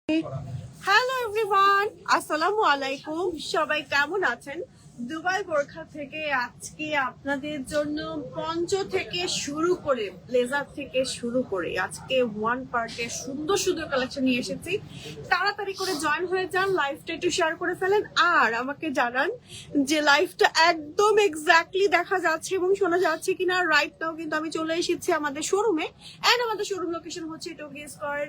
Hello everyone, আসসালামু আলাইকুম। সবাই কেমন আছেন? দুবাই বোরখা থেকে আজকে আপনাদের জন্য পঞ্চ থেকে শুরু করে ব্লেজার থেকে শুরু করে আজকে ওয়ান পার্টে সুন্দর সুন্দর কালেকশন নিয়ে এসেছি। তাড়াতাড়ি করে জয়েন হয়ে যান, লাইভটা একটু শেয়ার করে ফেলেন আর আমাকে জানান যে লাইভটা একদম এক্স্যাক্টলি দেখা যাচ্ছে এবং শোনা যাচ্ছে কিনা। রাইট নাও কিন্তু আমি চলে এসেছি আমাদের শোরুমে, এন্ড আমাদের শোরুম লোকেশন হচ্ছে টোকিও স্কয়ার,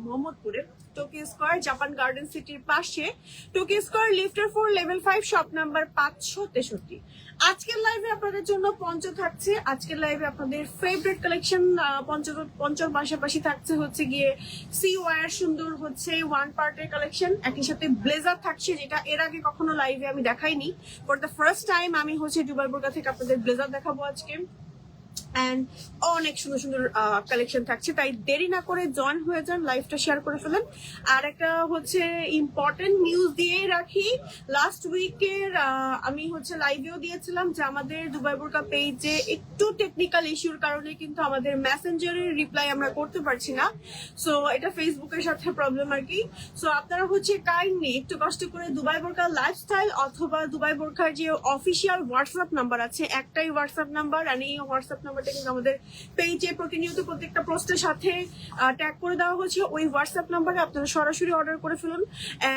মোহাম্মদপুরে। টোকিও স্কয়ার জাপান গার্ডেন সিটির পাশে, Tokyo square লিফটার 4 level 5 shop number 563। আজকের লাইভে আপনাদের জন্য পঞ্চ থাকছে। আজকের লাইভে আপনাদের ফেভারিট কালেকশন পঞ্চর পাশাপাশি থাকছে হচ্ছে গিয়ে সি ওয়ার সুন্দর হচ্ছে ওয়ান পার্টের কালেকশন, একই সাথে ব্লেজার থাকছে যেটা এর আগে কখনো লাইভে আমি দেখাইনি। ফর দ্য ফার্স্ট টাইম আমি হচ্ছে দুবাই বোরকা থেকে আপনাদের ব্লেজার দেখাবো আজকে। এন্ড অনেক সুন্দর সুন্দর কালেকশন থাকছে, তাই দেরি না করে জয়েন হয়ে যান, লাইভটা শেয়ার করে ফেলেন। আর একটা হচ্ছে ইম্পর্টেন্ট নিউজ দিয়ে রাখি, লাস্ট উইকের আমি হচ্ছে লাইভেও দিয়েছিলাম যে আমাদের দুবাই বোরকা পেজে একটু টেকনিক্যাল ইস্যুর কারণে কিন্তু আমাদের মেসেঞ্জারের রিপ্লাই আমরা করতে পারছি না। সো এটা ফেসবুকের সাথে প্রবলেম আর কি। সো আপনারা হচ্ছে কাইন্ডলি একটু কষ্ট করে দুবাই বোরকা লাইফস্টাইল অথবা দুবাই বোরকার যে অফিসিয়াল হোয়াটসঅ্যাপ নাম্বার আছে, একটাই হোয়াটসঅ্যাপ নাম্বার, আর এই হোয়াটসঅ্যাপ নাম্বারটা কিন্তু আমাদের পেজে প্রতিনিয়ত প্রত্যেকটা পোস্টের সাথে ট্যাগ করে দেওয়া হচ্ছে। ওই হোয়াটসঅ্যাপ নাম্বারে আপনারা সরাসরি অর্ডার করে ফেলুন।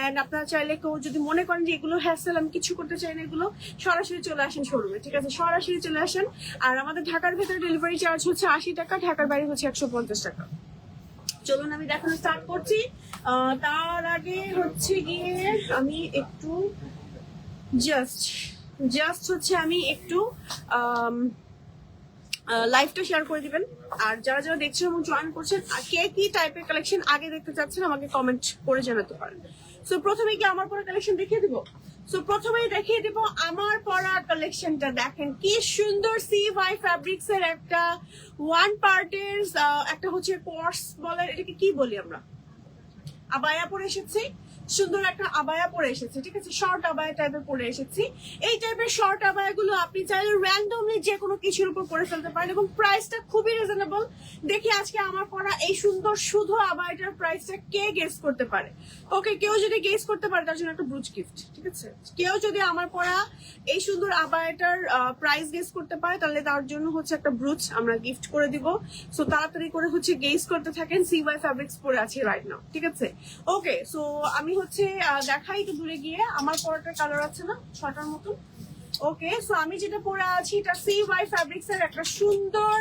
এন্ড আপনারা চাইলে কেউ যদি মনে করেন যে এগুলো হ্যাসেল, আমি কিছু করতে চাই না, এগুলো সরাসরি চলে আসেন শোরুমে, ঠিক আছে? সরাসরি চলে আসেন। আর আমাদের ঢাকার ভেতরে ডেলিভারি চার্জ হচ্ছে 80 টাকা, ঢাকার বাইরে হচ্ছে 150 টাকা। চলুন আমি দেখানো স্টার্ট করছি। তার আগে হচ্ছে গিয়ে আমি একটু জাস্ট হচ্ছে আমি একটু লাইভটা শেয়ার করে দিবেন। আর যারা যারা দেখছেন এবং জয়েন করছেন, কে কি টাইপের কালেকশন আগে দেখতে চাচ্ছেন আমাকে কমেন্ট করে জানাতে পারেন। সো প্রথমে কি আমার পরা কালেকশন দেখিয়ে দিব? সো প্রথমেই দেখিয়ে দিব আমার পরা কালেকশনটা। দেখেন কি সুন্দর CY ফ্যাব্রিক্স এর একটা ওয়ান পার্টের একটা হচ্ছে পর্স বলে, এটাকে কি বলি আমরা, আবায়া পরে এসেছি। সুন্দর একটা আবায়া পরে এসেছি, ঠিক আছে? শর্ট আবায়া টাইপের পরে এসেছি। এই টাইপের শর্ট আবায়া গুলো আপনি চাইলে র্যান্ডমলি যে কোনো কিছুর উপর পরে ফেলতে পারেন এবং প্রাইসটা খুবই রিজনেবল। দেখি আজকে আমার পরা এই সুন্দর শুধু আবায়াটার প্রাইসটা কে গেস করতে পারে। ওকে, কেউ যদি গেস করতে পারে তার জন্য একটা ব্রুচ গিফট, ঠিক আছে? কেউ যদি আমার পরা এই সুন্দর আবায়াটার প্রাইস গেস করতে পারে তাহলে তার জন্য হচ্ছে একটা ব্রুচ আমরা গিফট করে দিব। সো তাড়াতাড়ি করে হচ্ছে গেস করতে থাকেন। CY ফ্যাব্রিক্স পরে আছি রাইট নাও, ঠিক আছে? ওকে, সো আমি হচ্ছে দেখাই একটু দূরে গিয়ে। আমার পরাটার কালার আছে না ছটার মতো। ওকে, সো আমি যেটা পরে আছি এটা CY ফ্যাব্রিক্স এর একটা সুন্দর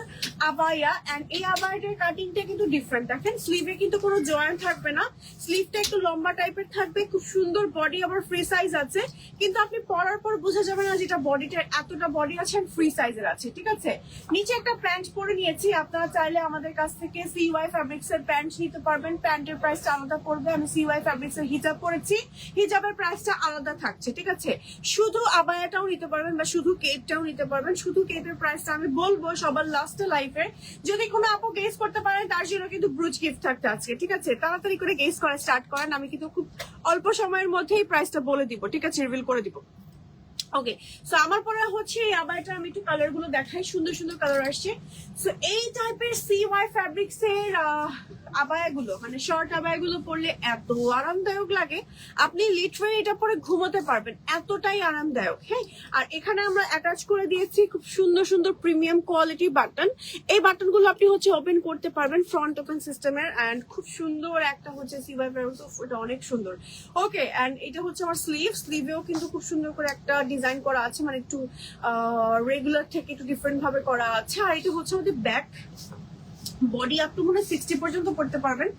আবায়া। এন্ড এই আবায়াটার কাটিংটা কিন্তু ডিফারেন্ট। দেখেন স্লিভে কিন্তু কোনো জয়েন্ট থাকবে না, স্লিভটা একটু লম্বা টাইপের থাকবে, খুব সুন্দর বডি, আবার ফ্রি সাইজ আছে। কিন্তু আপনি পরার পর বোঝা যাবে না যেটা বডিটা এতটা বডি আছে আর ফ্রি সাইজের আছে, ঠিক আছে? নিচে একটা প্যান্ট পরে নিয়েছি। আপনারা চাইলে আমাদের কাছ থেকে CY ফ্যাব্রিক্স এর প্যান্ট নিতে পারবেন। প্যান্টের প্রাইসটা আলাদা পড়বে। আমি CY ফ্যাব্রিক্স এর হিজাব পরেছি, হিজাবের প্রাইসটা আলাদা থাকছে, ঠিক আছে? শুধু আবায়াটাও নিতে পারবেন বা শুধু কেপটাও নিতে পারবেন। শুধু কেপের প্রাইসটা আমি বলবো সবার লাস্টে লাইফে। যদি কোনো আপু গেস করতে পারেন তার জন্য কিন্তু ব্রুচ গিফট থাকতে আজকে, ঠিক আছে? তাড়াতাড়ি করে গেস করা স্টার্ট করেন, আমি কিন্তু খুব অল্প সময়ের মধ্যেই প্রাইসটা বলে দিব, ঠিক আছে? রিভিল করে দিব। ওকে, সো আমার পরে হচ্ছে এই আবায়াটা আমি একটু কালার গুলো দেখাই, সুন্দর সুন্দর কালার আসছে। সো এই টাইপের CY ফ্যাব্রিক্স এর আবায়া গুলো, মানে শর্ট আবায়া গুলো পরলে এত আরামদায়ক লাগে, আপনি লিটারালি এটা পরে ঘুমোতে পারবেন, এতটাই আরামদায়ক। হ্যাঁ, আর এখানে আমরা অ্যাটাচ করে দিয়েছি খুব সুন্দর সুন্দর প্রিমিয়াম কোয়ালিটি বাটন। এই বাটন গুলো আপনি হচ্ছে ওপেন করতে পারবেন, ফ্রন্ট ওপেন সিস্টেমের। এন্ড খুব সুন্দর একটা হচ্ছে CY ফ্যাব্রিক্স, এটা অনেক সুন্দর। ওকে, এন্ড এটা হচ্ছে আমার স্লিভেও কিন্তু খুব সুন্দর করে একটা ডিজাইন করা আছে, মানে একটু রেগুলার থেকে একটু ডিফারেন্ট ভাবে করা আছে। আর এটা হচ্ছে আমাদের ব্যাক বডি আপ টু মনে 60 পর্যন্ত পড়তে পারবেন।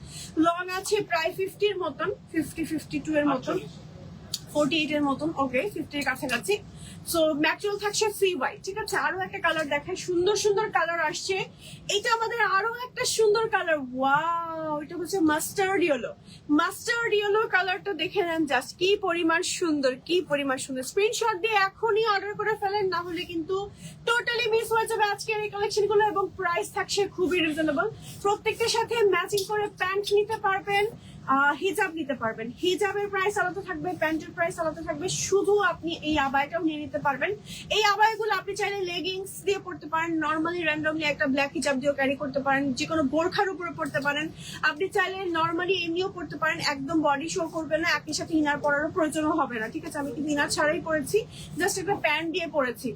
লং আছে প্রায় 50 এর মতন, 52 এর মতন, 48 এর মতন। ওকে, 50 এর কাছাকাছি। সো ম্যাটেরিয়াল থাকছে CY, ঠিক আছে? আরো একটা কালার দেখায়, সুন্দর সুন্দর কালার আসছে। এটা আমাদের আরো একটা সুন্দর কালার, ওয়াও, এটা হচ্ছে মাস্টার্ড ইয়েলো কালারটা দেখে নেন জাস্ট, কি পরিমাণ সুন্দর, কি পরিমাণ সুন্দর। স্ক্রিনশট দিয়ে এখনই অর্ডার করে ফেলেন, না হলে কিন্তু টোটালি মিস হয়ে যাবে আজকের এই কালেকশন গুলো। এবং প্রাইস থাকছে খুবই রিজনেবল। প্রত্যেকটার সাথে ম্যাচিং করে প্যান্ট নিতে পারবেন, হিজাব নিতে পারবেন। হিজাবের প্রাইস আলাদা থাকবে, প্যান্টের প্রাইস আলাদা থাকবে। শুধু আপনি এই আবায়াটাও নিয়ে নিয়ে নিতে পারবেন। এই আবায়াগুলো আপনি চাইলে লেগিংস দিয়ে পড়তে পারেন, নর্মালি র্যান্ডমলি একটা ব্ল্যাক হিজাব দিয়েও ক্যারি করতে পারেন, যে কোনো বোরখার উপরে পড়তে পারেন। আপনি চাইলে নর্মালি এমনিও পড়তে পারেন, একদম বডি শো করবে না, একই সাথে ইনার পরারও প্রয়োজনও হবে না। ঠিক আছে, আমি কিন্তু ইনার ছাড়াই পরেছি, জাস্ট একটা প্যান্ট দিয়ে পরেছি।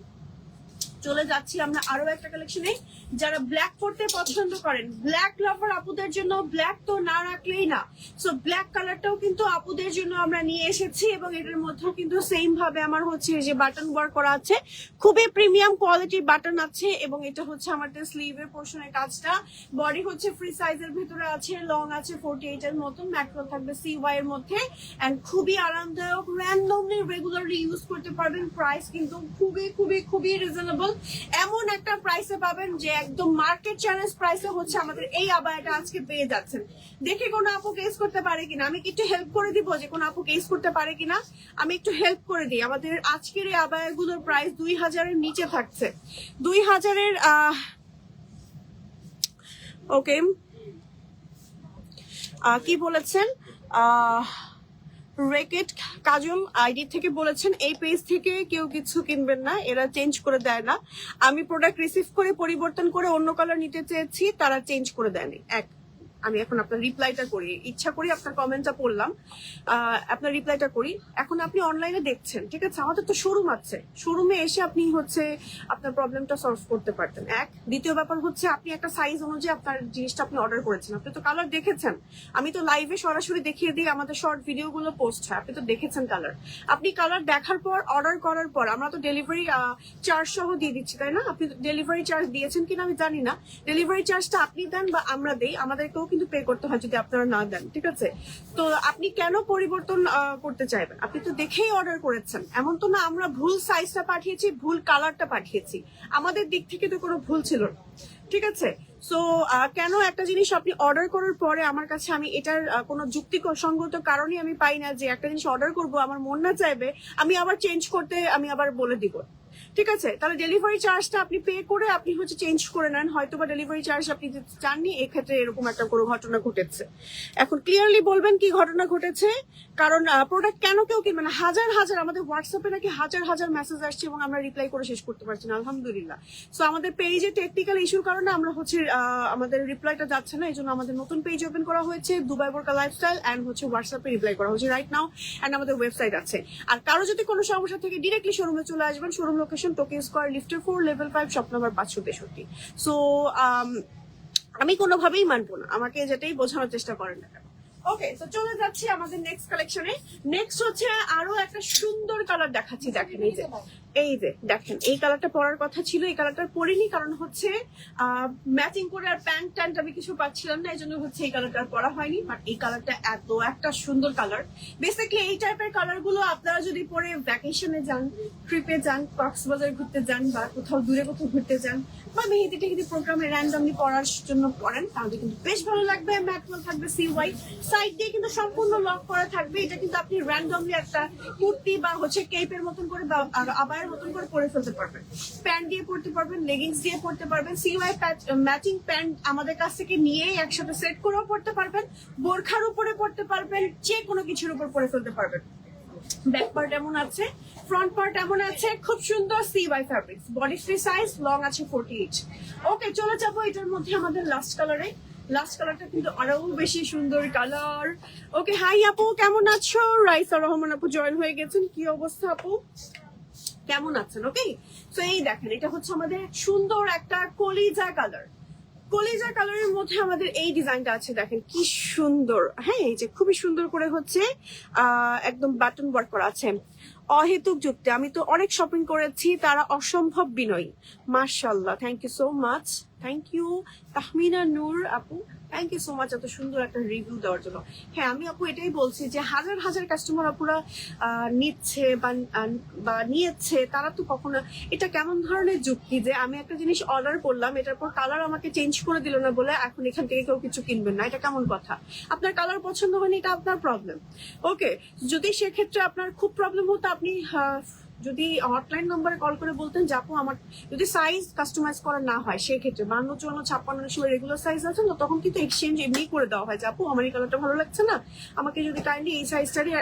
চলে যাচ্ছি আমরা আরো একটা কালেকশনে। যারা ব্ল্যাক পড়তে পছন্দ করেন, ব্ল্যাক লাভার আপুদের জন্য ব্ল্যাক তো না রাখলেই না। সো ব্ল্যাক কালারটাও কিন্তু আপুদের জন্য আমরা নিয়ে এসেছি, এবং এটার মধ্যেও কিন্তু সেম ভাবে আমার হচ্ছে যে বাটন ওয়ার্ক করা আছে, খুবই প্রিমিয়াম কোয়ালিটির বাটন আছে। এবং এটা হচ্ছে আমাদের স্লিভের পোর্শনের কাজটা। বডি হচ্ছে ফ্রি সাইজের ভিতরে আছে, লং আছে 48 এর মতন, ম্যাক্রো থাকবে CY এর মধ্যে, এন্ড খুবই আরামদায়ক, র্যান্ডমলি রেগুলারলি ইউজ করতে পারবেন। প্রাইস কিন্তু খুবই খুবই খুবই রিজনেবল, এমন একটা প্রাইসে পাবেন যে একদম মার্কেট চ্যালেঞ্জ প্রাইসে হচ্ছে আমাদের এই আবায়াটা আজকে পেয়ে যাচ্ছেন। দেখে কোনো আপু কেস করতে পারে কিনা, আমি একটু হেল্প করে দিব, যে কোনো আপু কেস করতে পারে কিনা আমি একটু হেল্প করে দিই। আমাদের আজকের এই আবায়াগুলোর প্রাইস 2000-এর নিচে থাকছে, 2000-এর ওকে কি বলেছেন রেকেট কাজল আইডি থেকে বলেছেন, এই পেজ থেকে কেউ কিছু কিনবেন না, এরা চেঞ্জ করে দেয় না। আমি প্রোডাক্ট রিসিভ করে পরিবর্তন করে অন্য কালার নিতে চেয়েছি, তারা চেঞ্জ করে দেয়নি। আমি এখন আপনার রিপ্লাইটা করি, ইচ্ছা করি আপনার কমেন্টটা পড়লাম, আপনার রিপ্লাইটা করি। এখন আপনি অনলাইনে দেখছেন, ঠিক আছে, আমাদের তো শোরুম আছে, শোরুমে এসে আপনি হচ্ছে আপনার প্রবলেমটা সলভ করতে পারতেন। দ্বিতীয় ব্যাপার হচ্ছে আপনি একটা সাইজ অনুযায়ী আপনার জিনিসটা আপনি অর্ডার করেছেন, আপনি তো কালার দেখেছেন। আমি তো লাইভে সরাসরি দেখিয়ে দিই, আমাদের শর্ট ভিডিও গুলো পোস্ট হয়, আপনি তো দেখেছেন কালার। আপনি কালার দেখার পর অর্ডার করার পর আমরা তো ডেলিভারি চার্জ সহ দিয়ে দিচ্ছি, তাই না? আপনি ডেলিভারি চার্জ দিয়েছেন কিনা আমি জানি না, ডেলিভারি চার্জটা আপনি দেন বা আমরা দেই, আমাদেরকেও কিন্তু পে করতে হয় যদি আপনারা না দেন, ঠিক আছে? তো আপনি কেন পরিবর্তন করতে চাইবেন? আপনি তো দেখেই অর্ডার করেছেন, এমন তো না আমরা ভুল সাইজটা পাঠিয়েছি, ভুল কালারটা পাঠিয়েছি, আমাদের দিক থেকে তো কোনো ভুল ছিল না, ঠিক আছে? সো কেন একটা জিনিস আপনি অর্ডার করার পরে আমার কাছে, আমি এটার কোনো যুক্তিসঙ্গত কারণই আমি পাই না, যে একটা জিনিস অর্ডার করব আমার মন না চাইবে আমি আবার চেঞ্জ করতে আমি আবার বলে দিব, ঠিক আছে? তাহলে ডেলিভারি চার্জটা আপনি পে করে আপনি হচ্ছে চেঞ্জ করে নেন, হয়তো বা ডেলিভারি চার্জ আপনি চাননি, এক্ষেত্রে এরকম একটা কোনো ঘটনা ঘটেছে। এখন ক্লিয়ারলি বলবেন কি ঘটনা ঘটেছে, কারণ প্রোডাক্ট কেন কেউ কিনবে না? হাজার হাজার আমাদের হোয়াটসঅ্যাপে নাকি হাজার হাজার মেসেজ আসছে এবং আমরা রিপ্লাই করে শেষ করতে পারছি না, আলহামদুলিল্লাহ। সো আমাদের পেজে টেকনিক্যাল ইস্যুর কারণে আমরা হচ্ছে আমাদের রিপ্লাইটা যাচ্ছে না, এই জন্য আমাদের নতুন পেজ ওপেন করা হয়েছে, দুবাই বোরকা লাইফস্টাইল, এন্ড হচ্ছে হোয়াটসঅ্যাপে রিপ্লাই করা হচ্ছে রাইট নাও, এন্ড আমাদের ওয়েবসাইট আছে। আর কারো যদি কোনো সমস্যা থেকে ডিরেক্টলি শোরুমে চলে আসবেন, শোরুম লোকেশন টোকিও স্কয়ার, লিফটের 4, লেভেল 5, শপ নাম্বার 563। সো আমি কোনোভাবেই মানবো না, আমাকে যেটাই বোঝানোর চেষ্টা করেন না কেন। ওকে, তো চলে যাচ্ছি আমাদের নেক্সট কালেকশনে। নেক্সট হচ্ছে আরো একটা সুন্দর কালার দেখাচ্ছি, দেখেন এই যে দেখেন, এই কালারটা পরার কথা ছিল, এই কালারটা পরিনি, কারণ হচ্ছে ম্যাচিং করে আর প্যান্ট ট্যান্ট আমি কিছু পাচ্ছিলাম না, এই জন্য হচ্ছে এই কালারটা পরা হয়নি। বাট এই কালারটা এত একটা সুন্দর কালার, বেসিক্যালি এই টাইপের কালার গুলো আপনারা যদি পরে ভ্যাকেশনে যান, ট্রিপে যান, কক্সবাজার ঘুরতে যান, বা কোথাও দূরে কোথাও ঘুরতে যান, বা মেহেদি টেহেদি প্রোগ্রামে র্যান্ডমলি পরার জন্য পরেন, তাহলে কিন্তু বেশ ভালো লাগবে। ম্যাটওয়াল থাকবে CY, সাইড দিয়ে কিন্তু সম্পূর্ণ লক করা থাকবে। এটা কিন্তু আপনি র্যান্ডমলি একটা কুর্তি বা হচ্ছে কেপের মতন করে বা আবায়ের মতন করে পরে ফেলতে পারবেন, প্যান্ট দিয়ে পরতে পারবেন, লেগিংস দিয়ে পরতে পারবেন, CY ম্যাচিং প্যান্ট আমাদের কাছ থেকে নিয়ে একসাথে সেট করেও পরতে পারবেন, বোরখার উপরে পরতে পারবেন, যে কোনো কিছুর উপর পরে ফেলতে পারবেন। ব্যাক পার্ট এমন আছে, ফ্রন্ট পার্ট এমন আছে, খুব সুন্দর CY fabrics, body free size, long আছে 48। ওকে, চলে যাবো এটার মধ্যে আমাদের লাস্ট কালারে। লাস্ট কালারটা কিন্তু আরো বেশি সুন্দর কালার। ওকে, হাই আপু, কেমন আছো? রাইসা রহমান আপু জয়েন হয়ে গেছেন, কি অবস্থা আপু, কেমন আছেন? ওকে, তো এই দেখেন, এটা হচ্ছে আমাদের সুন্দর একটা কলিজা কালার, কলিজা কালারের মধ্যে আমাদের এই ডিজাইনটা আছে, দেখেন কি সুন্দর। হ্যাঁ, এই যে খুবই সুন্দর করে হচ্ছে একদম বাটন ওয়ার্ক করা আছে। অহেতুক যুক্তি, আমি তো অনেক শপিং করেছি, তারা অসম্ভব বিনয়ী, মাশাআল্লাহ, thank you so much, thank you Tahmina Noor আপু, থ্যাংক ইউ সো মাচ এত সুন্দর একটা রিভিউ দেওয়ার জন্য। হ্যাঁ, আমি আপু এটাই বলছি যে হাজার হাজার কাস্টমার আপুরা নিচ্ছে বা নিয়েছে, তারা তো কখনো, এটা কেমন ধরনের যুক্তি যে আমি একটা জিনিস অর্ডার করলাম, এটার পর কালার আমাকে চেঞ্জ করে দিল না বলে এখন এখান থেকে কেউ কিছু কিনবেন না, এটা কেমন কথা? আপনার কালার পছন্দ হয়নি, এটা আপনার প্রবলেম। ওকে, যদি সেক্ষেত্রে আপনার খুব প্রবলেম হতো, আপনি যদি হটলাইন নাম্বারে কল করে বলতেন যে আপু আমার যদি সাইজ কাস্টমাইজ করা না হয় সেক্ষেত্রে 52, 54, 56 সময় রেগুলার সাইজ আছে না, তখন কিন্তু এক্সচেঞ্জ এমনি করে দেওয়া হয় যে আপু আমার এই কালারটা ভালো লাগছে না, আমাকে যদি কাইন্ডলি এই সাইজটারই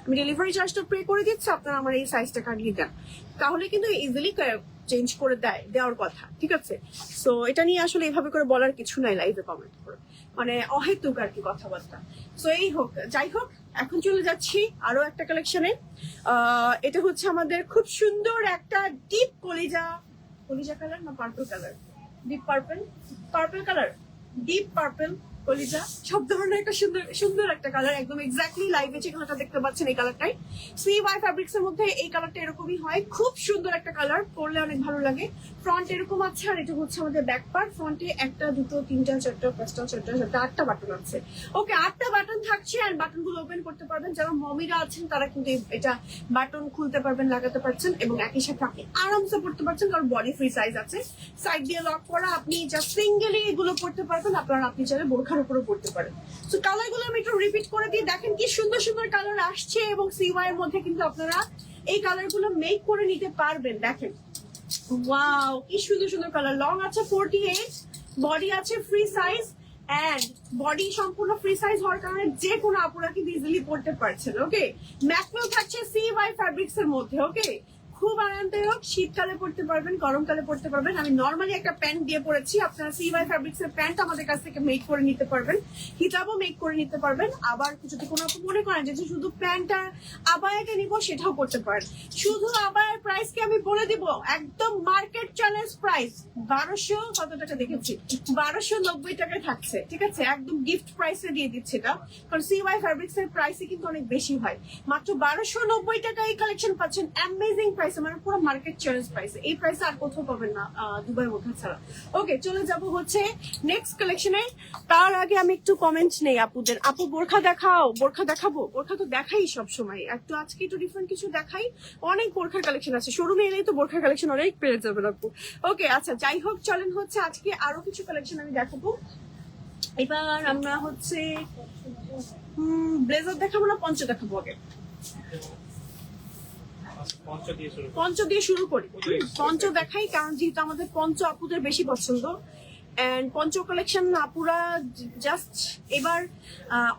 আমি ডেলিভারি চার্জটা পে করে দিচ্ছি, আপনারা আমার এই সাইজটা কাটিয়ে দেন, তাহলে কিন্তু ইজিলি চেঞ্জ করে দেওয়ার কথা। ঠিক আছে, সো এটা নিয়ে আসলে এইভাবে করে বলার কিছু নাই লাইভে কমেন্ট করে, মানে অহেতুক আর কি কথাবার্তা। সো এই হোক যাই হোক, এখন চলে যাচ্ছি আরো একটা কালেকশনে। এটা হচ্ছে আমাদের খুব সুন্দর একটা ডিপ কলিজা কালার না purple colour, deep purple colour, deep purple কলিজা, সব ধরনের একটা সুন্দর একটা কালার, একদম এক্স্যাক্টলি লাইভে যে কালারটা দেখতে পাচ্ছেন এই কালারটাই। CY ফ্যাব্রিক্স এর মধ্যে এই কালারটা এরকমই হয়, খুব সুন্দর একটা কালার, পরলে অনেক ভালো লাগে। ফ্রন্ট এরকম আছে, আর এটা হচ্ছে আমাদের ব্যাক পার্ট। ফ্রন্টে 1, 2, 3, 4, 5, 6, 8টা বাটন আছে। ওকে, 8টা বাটন থাকছে, আর বাটন গুলো ওপেন করতে পারবেন। যারা মমিরা আছেন তারা কিন্তু এটা বাটন খুলতে পারবেন, লাগাতে পারছেন, এবং একই সাথে আপনি আরামসে পড়তে পারছেন, কারণ বডি ফ্রি সাইজ আছে। সাইড দিয়ে লক করা, আপনি জাস্ট সিঙ্গেলি এগুলো পড়তে পারবেন, আপনি চাইলে বোরখার উপরে পড়তে পারেন। তো কালার গুলো আমি একটু রিপিট করে দিয়ে দেখেন কি সুন্দর সুন্দর কালার আসছে, এবং CY এর মধ্যে কিন্তু আপনারা এই কালার গুলো মেক করে নিতে পারবেন। দেখেন ওয়াও, কি সুন্দর সুন্দর কালার। লং আছে 48, বডি আছে ফ্রি সাইজ, এন্ড বডি সম্পূর্ণ ফ্রি সাইজ হওয়ার কারণে যে কোনো আপুরা কিন্তু ইজিলি পড়তে পারছেন। ওকে, ম্যাটেরিয়াল থাকছে CY ফ্যাব্রিক্স এর মধ্যে। ওকে, খুব আরামদায়ক, শীতকালে পড়তে পারবেন, গরমকালে পড়তে পারবেন। আমি নর্মালি একটা প্যান্ট দিয়ে পড়েছি, আপনারা CY ফ্যাব্রিক্স এর প্যান্ট আমাদের কাছ থেকে মেক করে নিতে পারবেন, হিজাবও মেক করে নিতে পারবেন। আবার যদি কোনো আপু মনে করেন যে শুধু প্যান্ট আর আবায়াকে নিব, সেটাও করতে পারেন। শুধু আবায়ার প্রাইস কি আমি বলে দিব, একদম মার্কেট চ্যালেঞ্জ প্রাইস 1200 কত টাকা দেখেছি, 1290 টাকায় থাকছে। ঠিক আছে, একদম গিফট প্রাইসে দিয়ে দিচ্ছে এটা, কারণ CY ফ্যাব্রিক্স এর প্রাইসে কিন্তু অনেক বেশি হয়। মাত্র 1290 টাকা এই কালেকশন পাচ্ছেন, অ্যামেজিং প্রাইস, মানে পুরো মার্কেট চ্যালেঞ্জ প্রাইস। এই প্রাইস আর কোথাও পাবেন না দুবাই বোরখা ছাড়া। ওকে, চলে যাব হচ্ছে নেক্সট কালেকশনে। তার আগে আমি একটু কমেন্ট নেই আপুদের। আপু বোরখা দেখাও, বোরখা দেখাবো, বোরখা তো দেখাই সব সময়, একটু আজকে একটু ডিফারেন্ট কিছু দেখাই। অনেক বোরখার কালেকশন আছে, শোরুমে এলেই তো বোরখার কালেকশন অনেক পেয়ে যাবেন আপু। ওকে, আচ্ছা যাই হোক, চলেন হচ্ছে আজকে আরো কিছু কালেকশন আমি দেখাবো। এবার আমরা হচ্ছে ব্লেজার দেখাবো না পঞ্চ দেখাবো? আগে পঞ্চ দিয়ে শুরু করি। পঞ্চ দেখাই, কারণ যেহেতু আমাদের পঞ্চ আপুদের বেশি পছন্দ, এন্ড পঞ্চ কালেকশন আপুরা জাস্ট এবার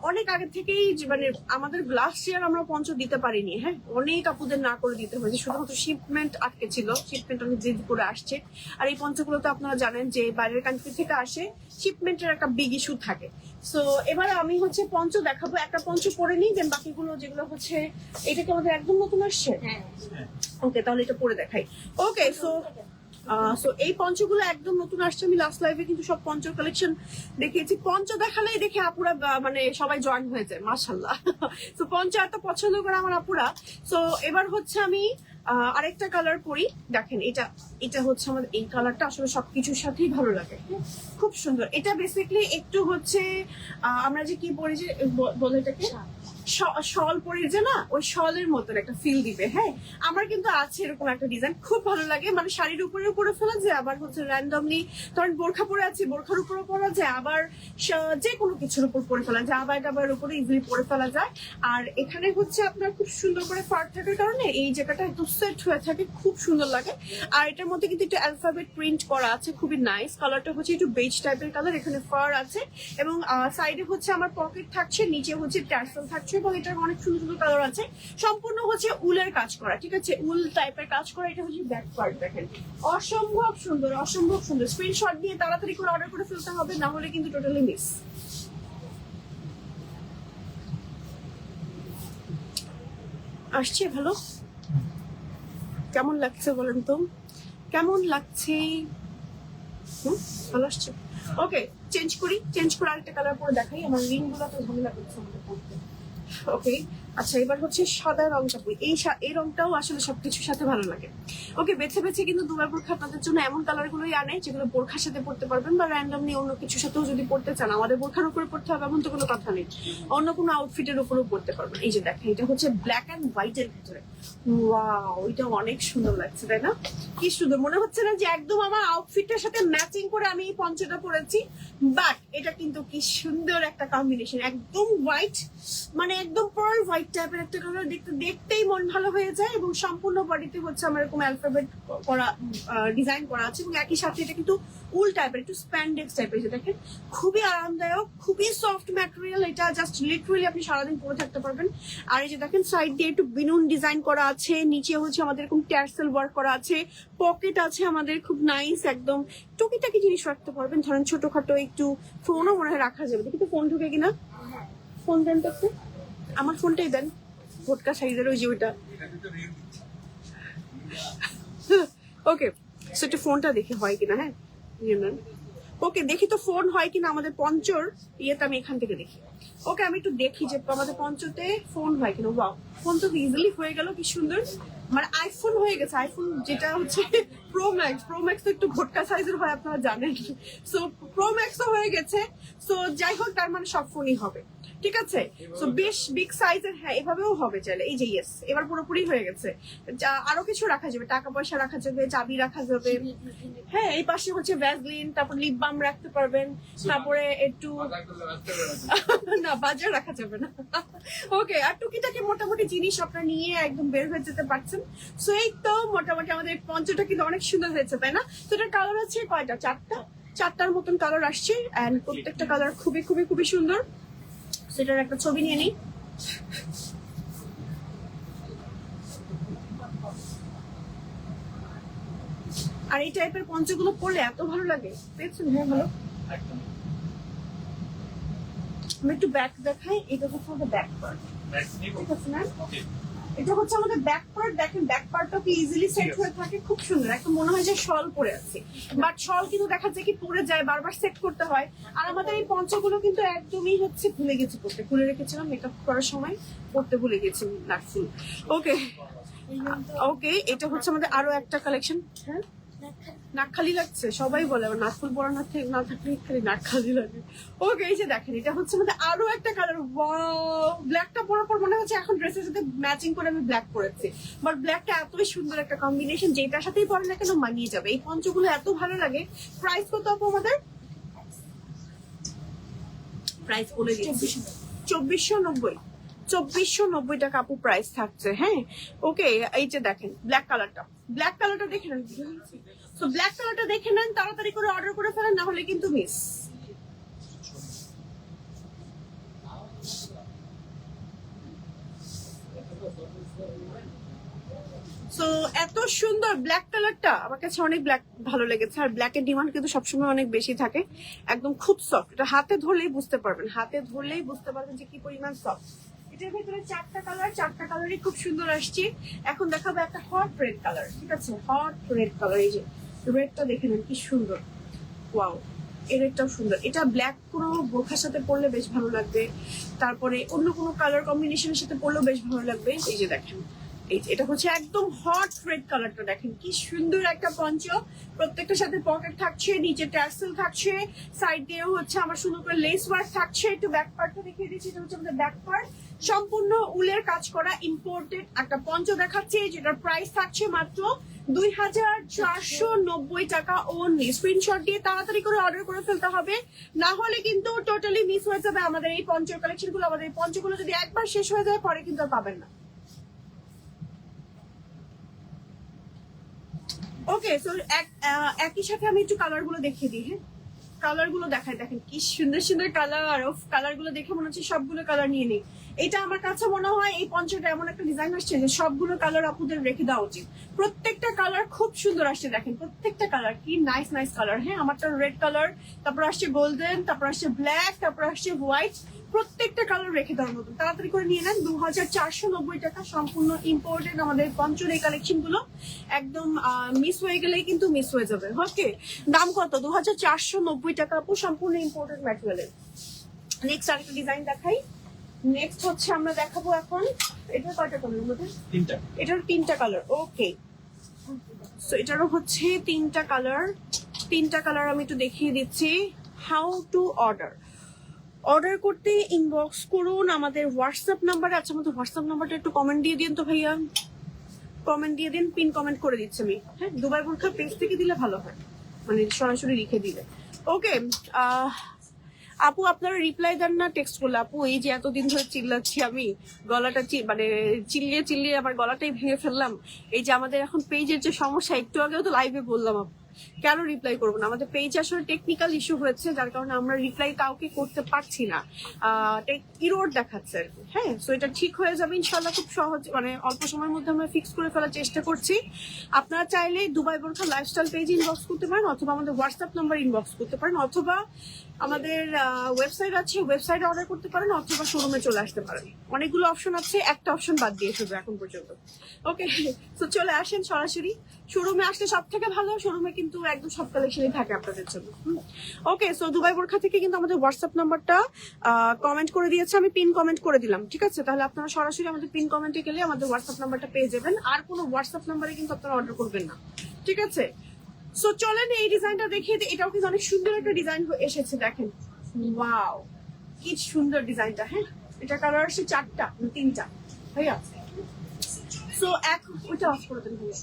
অনেক আগে থেকেই মানে আমাদের লাস্ট ইয়ার আমরা পঞ্চ দিতে পারিনি। হ্যাঁ, অনেক আপুদের না করে দিতে হয়েছে, শুধুমাত্র শিপমেন্ট আটকে ছিল, শিপমেন্ট অনেক জেদ করে আসছে। আর এই পঞ্চগুলো তো আপনারা জানেন যে বাইরের কান্ট্রি থেকে আসে, শিপমেন্টের একটা বিগ ইস্যু থাকে। সো এবার আমি হচ্ছে পঞ্চ দেখাবো, একটা পঞ্চ পরে নিই, দেন বাকিগুলো যেগুলো হচ্ছে, এটা কি আমাদের একদম নতুন আসছে? ওকে, তাহলে এটা পরে দেখাই। ওকে, সো এই পঞ্চগুলো একদম নতুন আসছে। আমি লাস্ট লাইভে কিন্তু সব পঞ্চর কালেকশন দেখিয়েছি। পঞ্চ দেখালেই দেখে আপুরা মানে সবাই জয়েন হয়ে যায়, মাশাআল্লাহ। তো পঞ্চ এত পছন্দ করে আমার আপুরা। সো এবার হচ্ছে আমি আরেকটা কালার পরি। দেখেন এটা হচ্ছে আমাদের এই কালারটা আসলে সবকিছুর সাথেই ভালো লাগে, খুব সুন্দর। এটা বেসিক্যালি একটু হচ্ছে আমরা যে কি পরি, যে বলে এটাকে শল পরি যে না, ওই শলের মতন একটা ফিল দিবে। হ্যাঁ, আমার কিন্তু আছে এরকম একটা ডিজাইন, খুব ভালো লাগে। মানে শাড়ির উপরেও পরে ফেলা যায়, আবার হচ্ছে র্যান্ডমলি ধরেন বোরখা পরে আছে, বোরখার উপরেও পরা যায়, আবার যে কোনো কিছুর উপর পরে ফেলা যায়, আবার উপরে ইজিলি পরে ফেলা যায়। আর এখানে হচ্ছে আপনার খুব সুন্দর করে ফার থাকার কারণে এই জায়গাটা একটু সেট হয়ে থাকে, খুব সুন্দর লাগে। আর এটার মধ্যে কিন্তু একটু অ্যালফাবেট প্রিন্ট করা আছে, খুবই নাইস। কালারটা হচ্ছে একটু বেজ টাইপের কালার, এখানে ফার আছে, এবং সাইডে হচ্ছে আমার পকেট থাকছে, নিচে হচ্ছে ট্যাসেল থাকছে, এবং এটার অনেক সুন্দর সুন্দর কালার আছে। সম্পূর্ণ হচ্ছে উলের কাজ করা, ঠিক আছে, উল টাইপের কাজ করা। এটা হচ্ছে ব্যাক পার্ট, দেখেন অসম্ভব সুন্দর, অসম্ভব সুন্দর। স্ক্রিনশট দিয়ে তাড়াতাড়ি করে অর্ডার করে ফেলতে হবে, না হলে কিন্তু টোটালি মিস। আসছে ভালো, কেমন লাগছে বলেন তো, কেমন লাগছে? ভালো আসছে। ওকে, চেঞ্জ করে আরেকটা কালার পরে দেখাই। আমার রিং গুলো তো ঝামেলা করছে আমাদের পড়তে। ওকে, আচ্ছা এবার হচ্ছে সাদা রংটা পরি। এই রংটাও আসলে সবকিছুর সাথে ভালো লাগে। ওকে, বেছে বেছে কিন্তু দুবার বোরখা আপনাদের জন্য এমন কালার গুলোই আনে যেগুলো বোরখার সাথে পড়তে পারবেন, বা র্যান্ডমলি অন্য কিছুর সাথেও যদি পড়তে চান, আমাদের বোরখার উপরে পড়তে হবে এমন তো কোনো কথা নেই, অন্য কোনো আউটফিটের উপরেও পড়তে পারবেন। এই যে দেখেন, এটা হচ্ছে ব্ল্যাক অ্যান্ড হোয়াইট এর ভিতরে। ওয়াও, এটা অনেক সুন্দর লাগছে, তাই না? কি সুন্দর, মনে হচ্ছে না যে একদম আমার আউটফিটের সাথে ম্যাচিং করে আমি এই পঞ্চটা পরেছি? বাট এটা কিন্তু কি সুন্দর একটা কম্বিনেশন, একদম হোয়াইট, মানে একদম পার্ল হোয়াইট হোয়াইট টাইপের একটা কালার, দেখতেই মন ভালো হয়ে যায় এবং সম্পূর্ণ বডিতে হচ্ছে আমার এরকম অ্যালফাবেট করা ডিজাইন করা আছে এবং একই সাথে এটা কিন্তু উল টাইপের, একটু স্প্যান্ডেক্স টাইপের। দেখেন খুবই আরামদায়ক, খুবই সফট ম্যাটেরিয়াল, এটা জাস্ট লিটারালি আপনি সারাদিন পরে থাকতে পারবেন। আর এই যে দেখেন সাইড দিয়ে একটু বিনুন ডিজাইন করা আছে, নিচে হচ্ছে আমাদের এরকম ট্যাসেল ওয়ার্ক করা আছে, পকেট আছে আমাদের খুব নাইস, একদম টুকিটাকি জিনিস রাখতে পারবেন। ধরেন ছোটখাটো একটু ফোনও মনে হয় রাখা যাবে। দেখি তো ফোন ঢুকে কিনা, ফোন দেন তো একটু, আমার ফোনটাই দেন, ভোটকা সাইজের ওই যে ওইটা। ওকে, সো একটু ফোনটা দেখে হয় কিনা। হ্যাঁ ওকে, দেখি তো ফোন হয় কিনা আমাদের পঞ্চর ইয়েতে, আমি এখান থেকে দেখি। ওকে, আমি একটু দেখি যে আমাদের পঞ্চতে ফোন হয় কিনা। ওয়াও, ফোন তো ইজিলি হয়ে গেল, কি সুন্দর, মানে আইফোন হয়ে গেছে। আইফোন যেটা হচ্ছে প্রো ম্যাক্স তো একটু ভোটকা সাইজের হয়, আপনারা জানেন। সো প্রো ম্যাক্সও হয়ে গেছে। সো যাই হোক, তার মানে সব ফোনই হবে, ঠিক আছে। সো বেশ বিগ সাইজের, হ্যাঁ এভাবেও হবে চাইলে। এই যে ইয়েস, এবার পুরোপুরি হয়ে গেছে। আরো কিছু রাখা যাবে, টাকা পয়সা রাখা যাবে, চাবি রাখা যাবে। হ্যাঁ, এই পাশে হচ্ছে ভ্যাসলিন, তারপর লিপ বাম রাখতে পারবেন, তারপরে একটু না বাজার রাখা যাবে না। ওকে, আর টুকিটাকি মোটামুটি জিনিস আপনার নিয়ে একদম বের হয়ে যেতে পারছেন। সো এই তো মোটামুটি আমাদের পঞ্চটা কিন্তু অনেক সুন্দর হয়েছে, তাই না? তো এটার কালার আছে কয়টা, চারটার মতন কালার আসছে, এন্ড প্রত্যেকটা কালার খুবই খুবই খুবই সুন্দর। সেটার একটা ছবি নিয়ে নিই। আর এই টাইপের পঞ্চগুলো পরলে এত ভালো লাগে, পেয়েছেন? হ্যাঁ ভালো। আমি একটু ব্যাক দেখাই, এটা হচ্ছে আমাদের ব্যাক পার্ট, ঠিক আছে না? এটা হচ্ছে আমাদের ব্যাক পার্ট। দেখেন ব্যাক পার্টটা কি ইজিলি সেট হয়ে থাকে, খুব সুন্দর, একদম মনে হয় যে শল পরে আছে, বাট শল কিন্তু দেখা যায় কি পরে যায়, বারবার সেট করতে হয়। আর আমাদের এই পঞ্চগুলো কিন্তু একদমই হচ্ছে ভুলে গেছি পড়তে, খুলে রেখেছিলাম মেকআপ করার সময়, পড়তে ভুলে গেছি নাকফুল। ওকে ওকে, এটা হচ্ছে আমাদের আরো একটা কালেকশন। হ্যাঁ, নাক খালি লাগছে, সবাই বলে আমার নাকফুল পরা না থাকলে খালি নাক খালি লাগে। ওকে, এই যে দেখেন এটা হচ্ছে আমাদের আরো একটা কালার। ওয়াও, ব্ল্যাকটা পরার পর মনে হচ্ছে এখন ড্রেসের সাথে ম্যাচিং করে আমি ব্ল্যাক পরেছি, বাট ব্ল্যাকটা এতই সুন্দর একটা কম্বিনেশন, যেটার সাথেই পরে না কেন মানিয়ে যাবে। এই পঞ্চগুলো এত ভালো লাগে। প্রাইস কত আপু আমাদের? প্রাইস বলে দিচ্ছি, 2490। 2490 টাকা আপু প্রাইস থাকছে। হ্যাঁ ওকে, এই যে দেখেন ব্ল্যাক কালারটা দেখে নেন। তো ব্ল্যাক কালারটা দেখে নেন, তাড়াতাড়ি করে অর্ডার করে ফেলেন, না হলে কিন্তু মিস। সো এত সুন্দর ব্ল্যাক কালারটা আমার কাছে অনেক ব্ল্যাক ভালো লেগেছে। আর ব্ল্যাকের ডিমান্ড কিন্তু সবসময় অনেক বেশি থাকে, একদম খুব সফট। এটা হাতে ধরলেই বুঝতে পারবেন, যে কি পরিমাণ সফট। এটার ভিতরে চারটা কালারই খুব সুন্দর আসছে। এখন দেখাবো একটা হট রেড কালার, ঠিক আছে? হট রেড কালার, এই যে রেডটা দেখে নেন কি সুন্দর। ওয়াও, এই রেডটাও সুন্দর। এটা ব্ল্যাক কোনো বোরখার সাথে পরলে বেশ ভালো লাগবে, তারপরে অন্য কোনো কালার কম্বিনেশনের সাথে পরলেও বেশ ভালো লাগবে। এই যে দেখেন, এটা হচ্ছে একদম হট রেড কালারটা, দেখেন কি সুন্দর একটা পঞ্চ। প্রত্যেকটার সাথে পকেট থাকছে, নিচে ট্যাসেল থাকছে, সাইড দিয়েও হচ্ছে আমার সুন্দর করে লেস ওয়ার্ক থাকছে। একটু ব্যাক পার্টটা দেখিয়ে দিচ্ছি, এটা হচ্ছে আমাদের ব্যাক পার্ট, সম্পূর্ণ উলের কাজ করা ইম্পোর্টেড একটা পঞ্চ দেখাচ্ছে, যেটার প্রাইস থাকছে মাত্র 2490 টাকা ওনলি। স্ক্রিনশট দিয়ে তাড়াতাড়ি করে অর্ডার করে ফেলতে হবে, না হলে কিন্তু টোটালি মিস হয়ে যাবে আমাদের এই পঞ্চের কালেকশন গুলো। আমাদের এই পঞ্চগুলো যদি একবার শেষ হয়ে যায় পরে কিন্তু আর পাবেন না। ওকে, সো একই সাথে আমি একটু কালার গুলো দেখিয়ে দিই। হ্যাঁ, কালার গুলো দেখাই, দেখেন কি সুন্দর সুন্দর কালার। কালার গুলো দেখে মনে হচ্ছে সবগুলো কালার নিয়ে নিই। এটা আমার কাছে মনে হয় এই পঞ্চটা এমন একটা ডিজাইন আসছে যে সবগুলো কালার আপুদের রেখে দেওয়া উচিত। প্রত্যেকটা কালার খুব সুন্দর আসছে, দেখেন প্রত্যেকটা কালার কি নাইস কালার। হ্যাঁ, আমারটা রেড কালার, তারপর আসছে গোল্ডেন, তারপর আসছে ব্ল্যাক, তারপর আসছে হোয়াইট। প্রত্যেকটা কালার রেখে দেওয়ার মতন, তাড়াতাড়ি করে নিয়ে নেন। 2490 টাকা, সম্পূর্ণ ইম্পোর্টেড আমাদের পঞ্চের এই কালেকশন গুলো। একদম মিস হয়ে গেলেই কিন্তু মিস হয়ে যাবে। ওকে, দাম কত? 2490 টাকা আপু, সম্পূর্ণ ইম্পোর্টেড ম্যাটেরিয়ালের। নেক্সট আরেকটা ডিজাইন দেখাই। নেক্সট হচ্ছে আমরা দেখাবো এখন, এটার কয়টা কালার আমাদের? এটার তিনটা কালার। ওকে, সো এটারও হচ্ছে তিনটা কালার। আমি একটু দেখিয়ে দিচ্ছি হাউ টু অর্ডার করতে ইনবক্স করুন আমাদের হোয়াটসঅ্যাপ নাম্বারে। আচ্ছা, আমাদের হোয়াটসঅ্যাপ নাম্বারটা একটু কমেন্ট দিয়ে দিন তো ভাইয়া, কমেন্ট দিয়ে দিন, পিন কমেন্ট করে দিচ্ছি আমি। হ্যাঁ, দুবাই বোরখা পেজ থেকে দিলে ভালো হয়, মানে সরাসরি লিখে দিলে। ওকে, আপু আপনারা রিপ্লাই দেন না টেক্সট করলে? আপু এই যে এতদিন ধরে চিল্লাচ্ছি আমি, গলাটা মানে চিল্লিয়ে চিল্লিয়ে আমার গলাটাই ভেঙে ফেললাম। এই যে আমাদের এখন পেজের যে সমস্যা, একটু আগেও তো লাইভে বললাম, আপু কেন রিপ্লাই করবো না? আমাদের পেজ আসলে টেকনিক্যাল ইস্যু হয়েছে, যার কারণে আমরা রিপ্লাই কাউকে করতে পারছি না, ইরোড দেখাচ্ছে আর কি। হ্যাঁ, সো এটা ঠিক হয়ে যাবে ইনশাল্লাহ খুব সহজ, মানে অল্প সময়ের মধ্যে আমরা ফিক্স করে ফেলার চেষ্টা করছি। আপনারা চাইলে দুবাই বোরখা লাইফস্টাইল পেজ ইনবক্স করতে পারেন, অথবা আমাদের হোয়াটসঅ্যাপ নাম্বার ইনবক্স করতে পারেন, অথবা আমাদের ওয়েবসাইট আছে, ওয়েবসাইটে অর্ডার করতে পারেন, অথবা শোরুমে চলে আসতে পারেন। অনেকগুলো অপশন আছে, একটা অপশন বাদ দিয়ে শুধু এখন পর্যন্ত। ওকে, তো চলে আসেন সরাসরি শোরুমে। আসলে সব থেকে ভালো, শোরুমে কিন্তু একদম সব কালেকশনই থাকে আপনাদের জন্য। ওকে, সো দুবাই বোরখা থেকে কিন্তু আমাদের হোয়াটসঅ্যাপ নাম্বারটা কমেন্ট করে দিয়েছে, আমি পিন কমেন্ট করে দিলাম, ঠিক আছে? তাহলে আপনারা সরাসরি আমাদের পিন কমেন্টে গেলে আমাদের হোয়াটসঅ্যাপ নাম্বারটা পেয়ে যাবেন। আর কোনো হোয়াটসঅ্যাপ নাম্বারে কিন্তু আপনারা অর্ডার করবেন না, ঠিক আছে? সো চলেন এই ডিজাইনটা দেখিয়ে দিই। এটাও কিন্তু অনেক সুন্দর একটা ডিজাইন এসেছে, দেখেন। ওয়াও, কি সুন্দর ডিজাইনটা। হ্যাঁ, এটা কালার আসছে 4টা 3টা ভাইয়া। সো ওইটা অফ করে দেন ভাইয়া।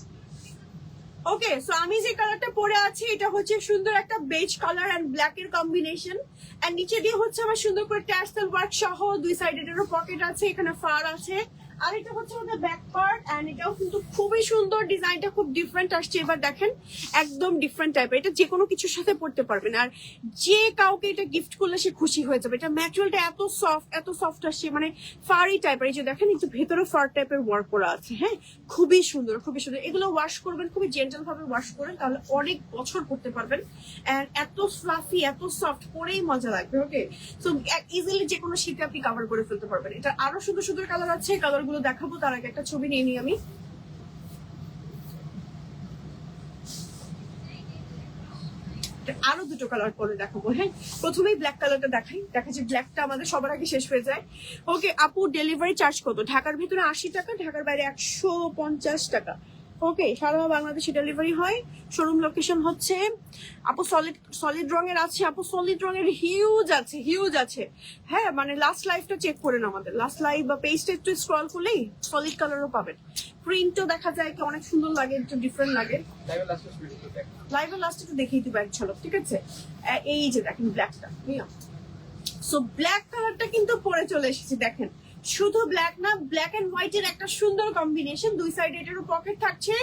ওকে, সো আমি যে কালারটা পরে আছি এটা হচ্ছে সুন্দর একটা বেজ কালার এন্ড ব্ল্যাক এর কম্বিনেশন, এন্ড নিচে দিয়ে হচ্ছে আমার সুন্দর করে ট্যাসেল ওয়ার্ক সহ, দুই সাইডে এরও পকেট আছে, এখানে ফার আছে। আর এটা হচ্ছে আমাদের ব্যাক পার্ট, এন্ড এটাও কিন্তু খুবই সুন্দর, ডিজাইনটা খুব ডিফারেন্ট আসছে। এবার দেখেন, একদম ডিফারেন্ট টাইপের, এটা যে কোনো কিছুর সাথে পড়তে পারবেন, আর যে কাউকে এটা গিফট করলে সে খুশি হয়ে যাবে। এটা ম্যাটেরিয়ালটা এত সফট আসছে, মানে ফারি টাইপের। এই যে দেখেন, একটু ভেতরে ফার টাইপের ওয়ার্ক করা আছে। হ্যাঁ, খুবই সুন্দর, খুবই সুন্দর। এগুলো ওয়াশ করবেন খুবই জেন্টাল ভাবে ওয়াশ করেন, তাহলে অনেক বছর পড়তে পারবেন। এন্ড এত ফ্লাফি, এত সফট, পরেই মজা লাগবে। ওকে, সো ইজিলি যে কোনো শীতে আপনি কভার করে ফেলতে পারবেন। এটা আরো সুন্দর সুন্দর কালার আছে, কালার গুলো দেখাবো, তার আগে একটা ছবি নিয়ে নিই আমি। আরো দুটো কালার পরে দেখাবো। হ্যাঁ, প্রথমেই ব্ল্যাক কালারটা দেখাই, দেখা যায় ব্ল্যাকটা আমাদের সবার আগে শেষ হয়ে যায়। ওকে আপু, ডেলিভারি চার্জ কত? ঢাকার ভিতরে 80 টাকা, ঢাকার বাইরে 150 টাকা। ওকে, সারা বাংলাদেশে ডেলিভারি হয়। শোরুম লোকেশন হচ্ছে, আপু সলিড রঙের আছে, আপু সলিড রঙের হিউজ আছে। হ্যাঁ, মানে লাস্ট লাইভটা চেক করেন, আমাদের লাস্ট লাইভ বা পেজটা একটু স্ক্রল করলেই সলিড কালারও পাবেন। প্রিন্টও দেখা যায় কি অনেক সুন্দর লাগে, একটু ডিফারেন্ট লাগে। লাইভের লাস্টে একটু দেখিয়ে দিবো এক ঝলক, ঠিক আছে? এই যে দেখেন ব্ল্যাকটা, সো ব্ল্যাক কালারটা কিন্তু পরে চলে এসেছে। দেখেন, শুধু ব্ল্যাক না, ব্ল্যাক এন্ড হোয়াইট এর একটা সুন্দর কম্বিনেশন, দুই সাইডে এটারও পকেট থাকছে,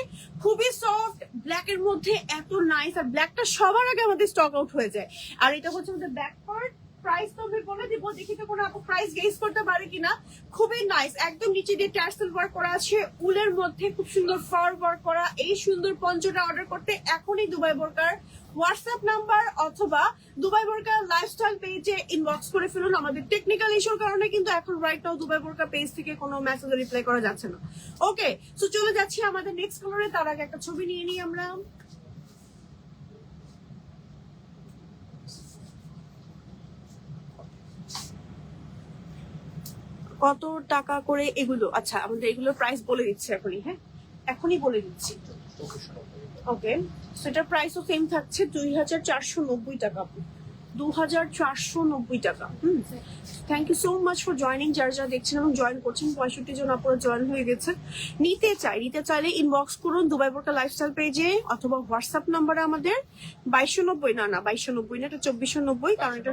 খুবই সফট, ব্ল্যাক এর মধ্যে এত নাইস। আর ব্ল্যাকটা সবার আগে আমাদের স্টক আউট হয়ে যায়। আর এটা হচ্ছে আমাদের ব্যাক পার্ট। প্রাইস তো আমি বলে দিব, দেখি তো কোনো আপু প্রাইস গেস করতে পারে কিনা। খুবই নাইস, একদম নিচে দিয়ে টার্সেল ওয়ার্ক করা আছে, উলের মধ্যে খুব সুন্দর ফার ওয়ার্ক করা। এই সুন্দর পঞ্চটা অর্ডার করতে এখনই দুবাই বোরকার হোয়াটসঅ্যাপ নাম্বার অথবা দুবাই বোরকা লাইফস্টাইল পেজে ইনবক্স করে ফেলুন। আমাদের টেকনিক্যাল ইস্যুর কারণে কিন্তু এখন রাইট নাও দুবাই বোরকা পেজ থেকে কোনো মেসেজ রিপ্লাই করা যাচ্ছে না। ওকে, সো চলে যাচ্ছি আমাদের নেক্সট কালারে, তার আগে একটা ছবি নিয়ে নিই আমরা। কত টাকা করে এগুলো? আচ্ছা, আমাদের এগুলোর প্রাইস বলে দিচ্ছি এখনই। হ্যাঁ, এখনই বলে দিচ্ছি। ওকে, সেটার প্রাইসও সেম থাকছে 2490 টাকা, 2490 টাকা। Thank you so much for joining. যারা যারা দেখছেন এবং জয়েন করছেন, 65 জন আপনারা জয়েন হয়ে গেছে। নিতে চাইলে ইনবক্স করুন দুবাই বোরকা লাইফস্টাইল পেজে, অথবা হোয়াটসঅ্যাপ নাম্বারে আমাদের 2290, না 2290 না, এটা 2490, কারণ এটা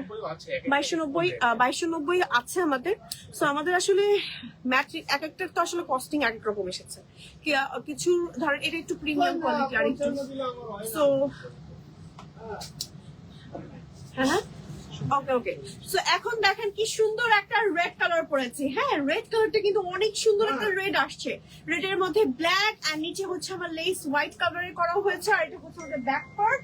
2290 আছে আমাদের। সো আমাদের আসলে ম্যাট্রিক এক একটা তো আসলে কস্টিং এক এক রকম এসেছে। কিছু ধরেন এটা একটু প্রিমিয়াম কোয়ালিটি, আর একটু সো হ্যাঁ। ওকে, সো এখন দেখেন কি সুন্দর একটা রেড কালার পরেছি। হ্যাঁ, রেড কালারটা কিন্তু অনেক সুন্দর একটা রেড আসছে, রেডের মধ্যে ব্ল্যাক, আর নিচে হচ্ছে আমার লেস হোয়াইট কালারের করা হয়েছে, আর এটা হচ্ছে আমাদের ব্যাক পার্ট,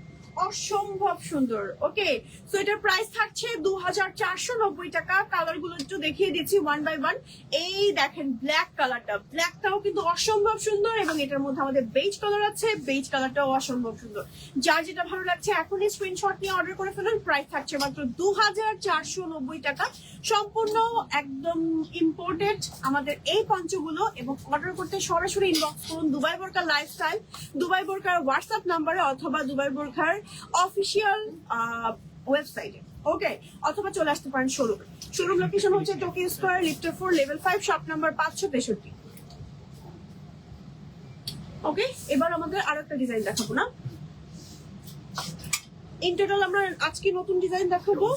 অসম্ভব সুন্দর। ওকে, সো এটার প্রাইস থাকছে 2490 টাকা। কালার গুলো একটু দেখিয়ে দিচ্ছি ওয়ান বাই ওয়ান। এই দেখেন ব্ল্যাক কালারটা, ব্ল্যাকটাও কিন্তু অসম্ভব সুন্দর, এবং এটার মধ্যে আমাদের বেজ কালার আছে, বেজ কালারটাও অসম্ভব সুন্দর। যার যেটা ভালো লাগছে এখনই স্ক্রিনশট নিয়ে অর্ডার করে ফেলুন। প্রাইস থাকছে মাত্র 2490 টাকা, সম্পূর্ণ একদম ইম্পোর্টেড আমাদের এই পঞ্চগুলো। এবং অর্ডার করতে সরাসরি ইনবক্স করুন দুবাই বোরকা লাইফস্টাইল, দুবাই বোরকার হোয়াটসঅ্যাপ নাম্বারে, অথবা দুবাই বোরকার অফিসিয়াল ওয়েবসাইটে। ওকে, অথবা চলে আসতে পারেন শোরুমে। শোরুম লোকেশন হচ্ছে Tokyo square, lift 4, level 5, shop number 563। ওকে, এবার আমাদের আরেকটা ডিজাইন দেখাবো না, ইন টোটাল আমরা আজকে নতুন ডিজাইন দেখাবো।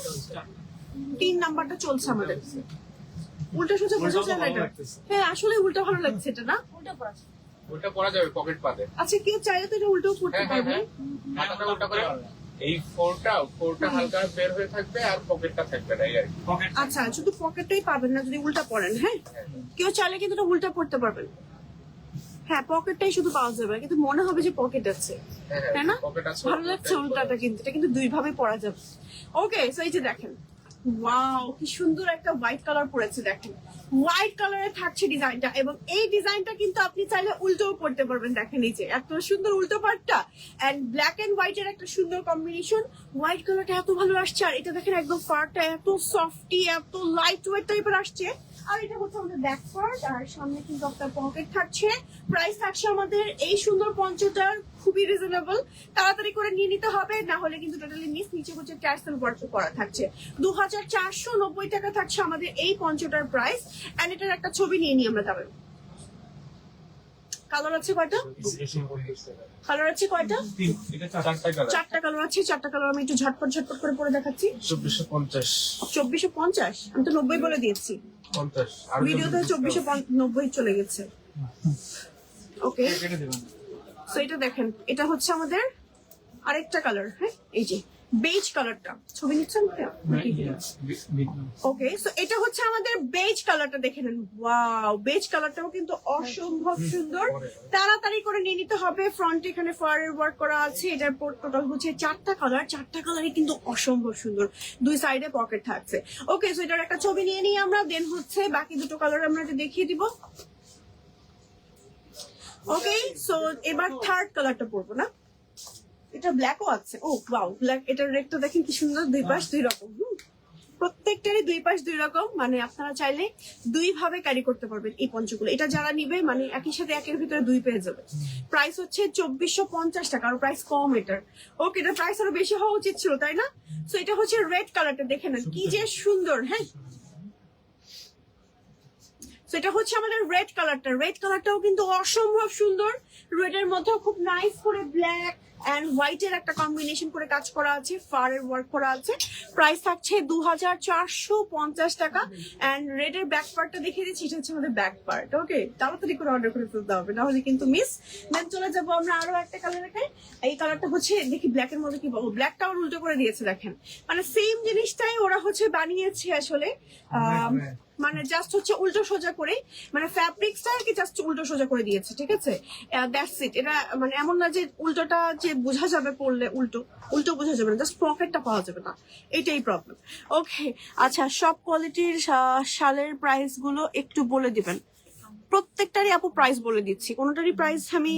3 নাম্বারটা চলছে আমাদের। উল্টা সোজা বোঝা যায় না এটা? হ্যাঁ আসলে উল্টা ভালো লাগছে এটা না? উল্টা পরা যাবে পকেট পাতে। আচ্ছা কেউ চাইলে তো এটা উল্টো পড়তে পারবে। মাথাটা উল্টা করে এই ফোরটা হালকা বের হয়ে থাকবে আর পকেটটা থাকবে না, এই আর কি। আচ্ছা শুধু পকেটটাই পাবেন না যদি উল্টা পড়েন। হ্যাঁ কেউ চাইলে কিন্তু এটা উল্টা পড়তে পারবেন। হ্যাঁ পকেটটাই শুধু পাওয়া যাবে কিন্তু মনে হবে যে পকেট আছে, তাই না? পকেট আছে, ভালো লাগছে উল্টাটা, কিন্তু এটা কিন্তু দুই ভাবে পরা যাবে। ওকে সো এই যে দেখেন, ওয়াও কি সুন্দর একটা হোয়াইট কালার পড়েছে। দেখেন হোয়াইট কালারে থাকছে ডিজাইনটা, এবং এই ডিজাইনটা কিন্তু আপনি চাইলে উল্টোও করতে পারবেন। দেখেন এই যে এত সুন্দর উল্টো পার্টটা এন্ড ব্ল্যাক এন্ড হোয়াইট এর একটা সুন্দর কম্বিনেশন। হোয়াইট কালারটা এত ভালো আসছে, আর এটা দেখেন একদম পার্টটা এত সফটি, এত লাইট ওয়েট টাইপের আসছে। আর এটা হচ্ছে আমাদের ব্যাক পার্ট, আর সামনে কিন্তু আপনার পকেট থাকছে। প্রাইস থাকছে আমাদের এই সুন্দর পঞ্চটার খুবই রিজনেবল, তাড়াতাড়ি করে নিয়ে নিতে হবে, না হলে কিন্তু টোটালি মিস। নিচে হচ্ছে ক্যাশসেল ওয়ার্ক করা থাকছে। 2490 টাকা থাকছে আমাদের এই পঞ্চটার প্রাইস। এন্ড এটার একটা ছবি নিয়ে নিই আমরা তবে। কালার আছে কয়টা? কালার আছে কয়টা? চারটা কালার আছে। চারটা কালার আমি একটু ঝটপট করে পরে দেখাচ্ছি। 2450। আমি তো 90 বলে দিয়েছি, ভিডিওতে 2490 চলে গেছে। ওকে সো এটা দেখেন, এটা হচ্ছে আমাদের আরেকটা কালার। হ্যাঁ এই যে বেজ কালারটা, ছবি নিচ্ছেন? ওকে সো এটা হচ্ছে আমাদের বেজ কালারটা, দেখে নেন। ওয়াও বেজ কালারটাও কিন্তু অসম্ভব সুন্দর, তাড়াতাড়ি করে নিয়ে নিতে হবে। ফ্রন্ট এখানে ফ্লাওয়ারের ওয়ার্ক করা আছে। এটার টোটাল হচ্ছে চারটা কালার, চারটা কালারই কিন্তু অসম্ভব সুন্দর। দুই সাইডে পকেট থাকছে। ওকে সো এটার একটা ছবি নিয়ে নিই আমরা, দেন হচ্ছে বাকি দুটো কালার আমরা দেখিয়ে দিব। ওকে সো এবার থার্ড কালারটা পরবো না, এটা ব্ল্যাকও আছে। ও ওয়াও ব্ল্যাক, এটার রেটটা দেখেন কি সুন্দর, দুই পাশ দুই রকম। প্রত্যেকটারই দুই পাশ দুই রকম, মানে আপনারা চাইলে দুই ভাবে ক্যারি করতে পারবেন এই পঞ্চগুলো। এটা যারা নিবে মানে একই সাথে একের ভিতরে দুই পেয়ে যাবে। প্রাইস হচ্ছে 2450 টাকা, আর প্রাইস কম এটার। ওকে এটা প্রাইস আরো বেশি হওয়া উচিত ছিল, তাই না? সো এটা হচ্ছে রেড কালারটা, দেখে নেন কি যে সুন্দর। হ্যাঁ সেটা হচ্ছে আমাদের রেড কালারটা। রেড কালারটাও কিন্তু অসম্ভব সুন্দর। রেড এর মধ্যেও খুব নাইস করে ব্ল্যাক এন্ড হোয়াইট এর একটা কম্বিনেশন করে কাজ করা আছে, ফারের ওয়ার্ক করা আছে। প্রাইস থাকছে 2450 টাকা। এন্ড রেড এর ব্যাক পার্টটা দেখিয়ে দিচ্ছি, এটা হচ্ছে আমাদের ব্যাক পার্ট। ওকে তাড়াতাড়ি করে অর্ডার করে ফেলতে হবে, নাহলে কিন্তু মিস। দেন চলে যাবো আমরা আরো একটা কালার। এই কালারটা হচ্ছে দেখি ব্ল্যাক এর মধ্যে কি বলবো, ব্ল্যাকটা আবার উল্টো করে দিয়েছে। দেখেন মানে সেম জিনিসটাই ওরা হচ্ছে বানিয়েছে আসলে, মানে জাস্ট হচ্ছে উল্টো সোজা করে, মানে ফ্যাব্রিক্সটা আর কি জাস্ট উল্টো সোজা করে দিয়েছে। ঠিক আছে দ্যাটস ইট। এটা মানে এমন না যে উল্টোটা যে বোঝা যাবে, পড়লে উল্টো বোঝা যাবে না, জাস্ট পকেটটা পাওয়া যাবে না, এটাই প্রবলেম। ওকে আচ্ছা সব কোয়ালিটির শালের প্রাইস গুলো একটু বলে দিবেন। প্রত্যেকটারই আপু প্রাইস বলে দিচ্ছি, কোনোটারই প্রাইস আমি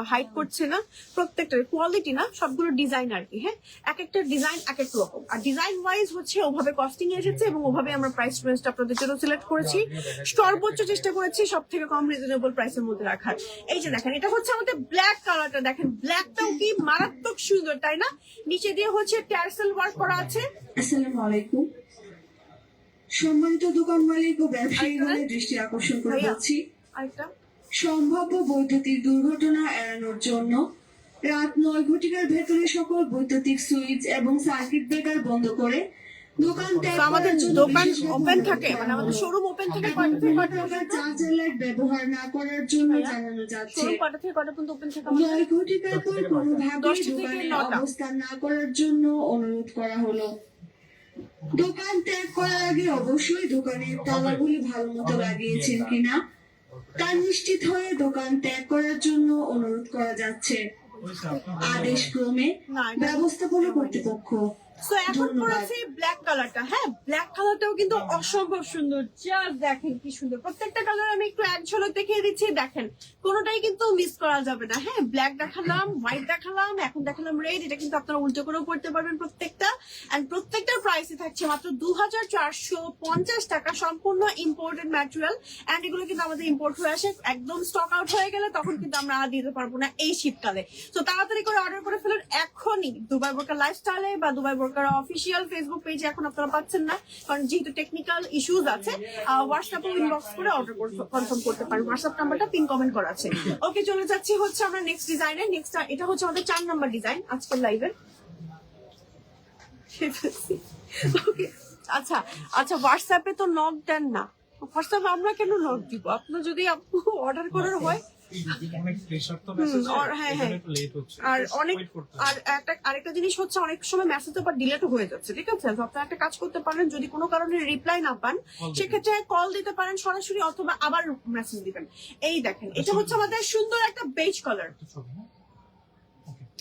হাইড করছি না। প্রত্যেকটার কোয়ালিটি না, সবগুলো ডিজাইন আর কি। হ্যাঁ এক একটা ডিজাইন এক এক রকম, আর ডিজাইন ওয়াইজ হচ্ছে ওভাবে কস্টিং এসেছে, এবং ওভাবে আমরা প্রাইস রেঞ্জটা আপনাদের জন্য সিলেক্ট করেছি। সর্বোচ্চ চেষ্টা করেছি সব থেকে কম রিজনেবল প্রাইসের মধ্যে রাখার। এই যে দেখেন এটা হচ্ছে আমাদের ব্ল্যাক কালারটা, দেখেন ব্ল্যাকটাও কি মারাত্মক সুন্দর, তাই না? নিচে দিয়ে হচ্ছে ট্যাসেল ওয়ার্ক করা আছে। আসসালামু আলাইকুম। সম্মানিত দোকান মালিক ও ব্যবসায়ীগণের দৃষ্টি আকর্ষণ করে বলছি, সম্ভাব্য বৈদ্যুতিক দুর্ঘটনা এড়ানোর জন্য রাত 9 ঘটিকার ভেতরে সকল বৈদ্যুতিক সুইচ এবং সার্কিট ব্রেকার বন্ধ করে দোকান ত্যাগ আমাদের করার জন্য দোকান ওপেন থাকে, মানে আমাদের শোরুম ওপেন থাকে কয়টা থেকে কয়টা পর্যন্ত? চার্জার লাইট ব্যবহার না করার জন্য জানানো যাচ্ছে। শোরুম কয়টা থেকে কয়টা পর্যন্ত ওপেন থাকে? 9 ঘটিকার পর কোনোভাবে 10টা থেকে দোকানে 9টা। অবস্থান না করার জন্য অনুরোধ করা হলো। দোকান ত্যাগ করার আগে অবশ্যই দোকানের তালাগুলি ভালো মতো লাগিয়েছেন কিনা তা নিশ্চিত হয়ে দোকান ত্যাগ করার জন্য অনুরোধ করা যাচ্ছে। আদেশ ক্রমে ব্যবস্থাপনা কর্তৃপক্ষ। সো এখন পড়েছে ব্ল্যাক কালারটা। হ্যাঁ ব্ল্যাক কালারটাও কিন্তু অসম্ভব সুন্দর, জাস্ট দেখেন কি সুন্দর। প্রত্যেকটা কালার আমি একটু এক ঝলক দেখিয়ে দিচ্ছি, দেখেন কোনোটাই কিন্তু মিস করা যাবে না। হ্যাঁ ব্ল্যাক দেখালাম, হোয়াইট দেখালাম, এখন দেখালাম রেড। এটা কিন্তু আপনারা উল্টো করেও পড়তে পারবেন প্রত্যেকটা। এন্ড প্রত্যেকটার প্রাইসে থাকছে মাত্র 2450 টাকা, সম্পূর্ণ ইম্পোর্টেড ম্যাটেরিয়াল। এন্ড এগুলো কিন্তু আমাদের ইম্পোর্ট হয়ে আসে, একদম স্টক আউট হয়ে গেলে তখন কিন্তু আমরা আর দিতে পারবো না এই শীতকালে। তো তাড়াতাড়ি করে অর্ডার করে ফেলুন এখনই। দুবাই বোরকা লাইফস্টাইলে বা দুবাই বোরকার অফিসিয়াল ফেসবুক পেজে এখন আপনারা পাচ্ছেন না, কারণ যেহেতু টেকনিক্যাল ইস্যুজ আছে। হোয়াটসঅ্যাপে ইনবক্স করে অর্ডার কনফার্ম করতে পারেন, হোয়াটসঅ্যাপ নাম্বারটা পিন কমেন্ট করা আছে। ওকে চলে যাচ্ছি হচ্ছে আমরা নেক্সট ডিজাইনে। নেক্সট এটা হচ্ছে আমাদের 4 নাম্বার ডিজাইন আজকের লাইভের। ওকে আচ্ছা আচ্ছা, হোয়াটসঅ্যাপে তো নক দেন না, হোয়াটসঅ্যাপে আমরা কেন নক দিব? আপনার যদি আপু অর্ডার করার হয় অনেক প্রেসার তো মেসেজ হ্যাঁ হ্যাঁ, একটু লেট হচ্ছে আর অনেক Wait করতে হবে। আর আরেকটা জিনিস হচ্ছে অনেক সময় মেসেজ তো ডিলেটও হয়ে যাচ্ছে, ঠিক আছে? তো আপনারা একটা কাজ করতে পারেন, যদি কোনো কারণে রিপ্লাই না পান সেক্ষেত্রে কল দিতে পারেন সরাসরি, অথবা আবার মেসেজ দিবেন। এই দেখেন, এটা হচ্ছে আমাদের সুন্দর একটা বেজ কালার। একটা ছবি, হ্যাঁ?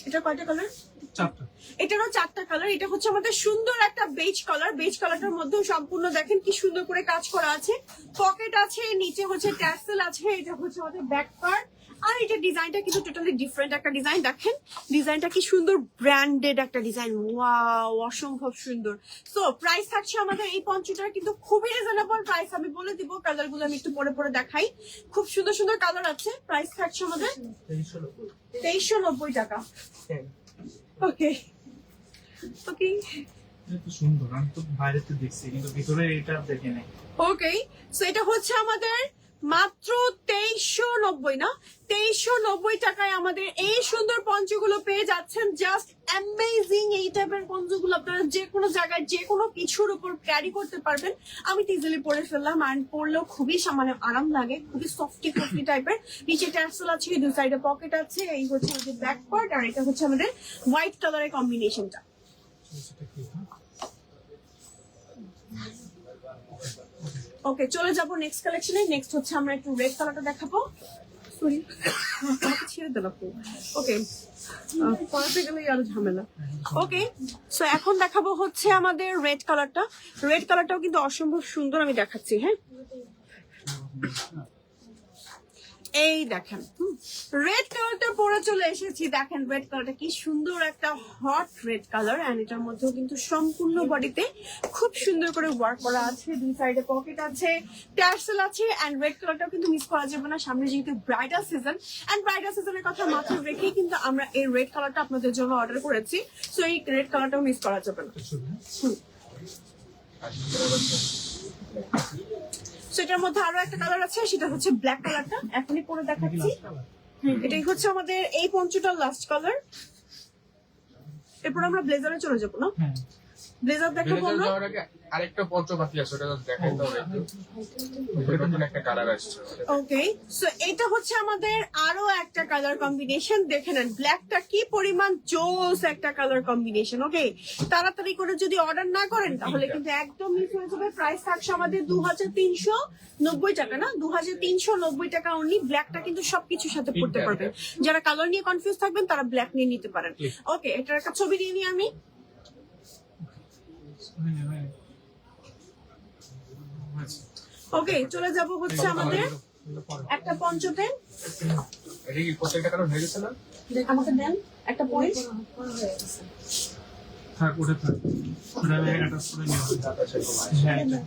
এটা কয়টা কালার? চারটা। এটারও 4টা কালার। এটা হচ্ছে আমাদের সুন্দর একটা বেজ কালার। বেজ কালারটার মধ্যেও সম্পূর্ণ দেখেন কি সুন্দর করে কাজ করা আছে, পকেট আছে, নিচে হচ্ছে ট্যাসেল আছে, এটা হচ্ছে আমাদের ব্যাক পার্ট। আর এটা ডিজাইনটা কিন্তু টোটালি ডিফারেন্ট একটা ডিজাইন। দেখেন ডিজাইনটা কি সুন্দর, ব্র্যান্ডেড একটা ডিজাইন, ওয়াও অসম্ভব সুন্দর। সো প্রাইস থাকছে আমাদের এই পঞ্চটার কিন্তু খুবই রিজনেবল প্রাইস। আমি বলে দিব কালার গুলো, আমি একটু পরে পরে দেখাই। খুব সুন্দর সুন্দর কালার আছে। প্রাইস থাকছে আমাদের 2390 টাকা। ওকে ওকে এটা সুন্দর, আমি তো বাইরেতে দেখছি কিন্তু ভিতরে এটা দেখি নাই। ওকে, সো এটা হচ্ছে আমাদের মাত্র 2390 না, 2390 টাকায় আমাদের এই সুন্দর পঞ্চগুলো পেয়ে যাচ্ছেন। Just amazing. এই টাইপের পঞ্চগুলো আপনারা যে কোনো জায়গায় যে কোনো কিছুর উপর ক্যারি করতে পারবেন। আমি তো ইজিলি পরে ফেললাম, আর পরলেও খুবই মানে আরাম লাগে, খুবই সফটি সফটি টাইপের। নিচে ট্যাসেল আছে, দুই সাইডে পকেট আছে, এই হচ্ছে আমাদের ব্যাক পার্ট, আর এটা হচ্ছে আমাদের হোয়াইট কালারের কম্বিনেশনটা। সেটা কি, হ্যাঁ? ওকে, চলে যাব নেক্সট কালেকশনে। নেক্সট হচ্ছে আমরা একটু রেড কালারটা দেখাবো। সরি, আমাকে ছেড়ে দিল আপু। ওকে, পড়াতে গেলেই আরো ঝামেলা। ওকে, সো এখন দেখাবো হচ্ছে আমাদের রেড কালারটা। রেড কালারটাও কিন্তু অসম্ভব সুন্দর, আমি দেখাচ্ছি। হ্যাঁ, এই দেখেন রেড কালারটা পরে চলে এসেছি। দেখেন রেড কালারটা কি সুন্দর, একটা হট রেড কালার। এন্ড এটার মধ্যেও কিন্তু সম্পূর্ণ বডিতে খুব সুন্দর করে ওয়ার্ক করা আছে, দুই সাইডে পকেট আছে, ট্যাসেল আছে। এন্ড রেড কালারটাও কিন্তু মিস করা যাবে না, সামনে যেহেতু ব্রাইডাল সিজন। এন্ড ব্রাইডাল সিজনের কথা মাথায় রেখেই কিন্তু আমরা এই রেড কালারটা আপনাদের জন্য অর্ডার করেছি। সো এই রেড কালারটাও মিস করা যাবে না। একটা ছবি, হ্যাঁ? সেটার মধ্যে আরো একটা কালার আছে, সেটা হচ্ছে ব্ল্যাক কালারটা। এখনই পরে দেখাচ্ছি। এটাই হচ্ছে আমাদের এই পঞ্চটার লাস্ট কালার। এরপর আমরা ব্লেজারে চলে যাবো না? হ্যাঁ। ব্লেজার দেখাবো বেরিয়ে আমরা। যাওয়ার আগে আরেকটা পঞ্চ বাকি আছে, ওটা যদি দেখাইতে হবে একটু। ওটা নতুন একটা কালার আসছে। ওকে, সো এটা হচ্ছে আমাদের আরো একটা কালার কম্বিনেশন। দেখে নেন ব্ল্যাকটা কি পরিমাণ জোস একটা কালার কম্বিনেশন। ওকে, তাড়াতাড়ি করে যদি অর্ডার না করেন তাহলে কিন্তু একদম মিস হয়ে যাবে। প্রাইস থাকছে আমাদের 2390 টাকা না, 2390 টাকা অনলি। ব্ল্যাকটা কিন্তু সবকিছুর সাথে পড়তে পারবেন। যারা কালার নিয়ে কনফিউজ থাকবেন তারা ব্ল্যাক নিয়ে নিতে পারেন। ওকে, এটার একটা ছবি নিয়ে নিই আমি। হ্যাঁ, হ্যাঁ। আচ্ছা। ওকে, চলে যাব হচ্ছে আমাদের একটা পঞ্চতে। এটা কি প্রত্যেকটা কালার হয়ে গেছে না? আমাকে দেন একটা পয়েন্ট। থাক, ওটা থাক। ওটা আমি attach করে নিয়ে আসবো। হ্যাঁ, এটা।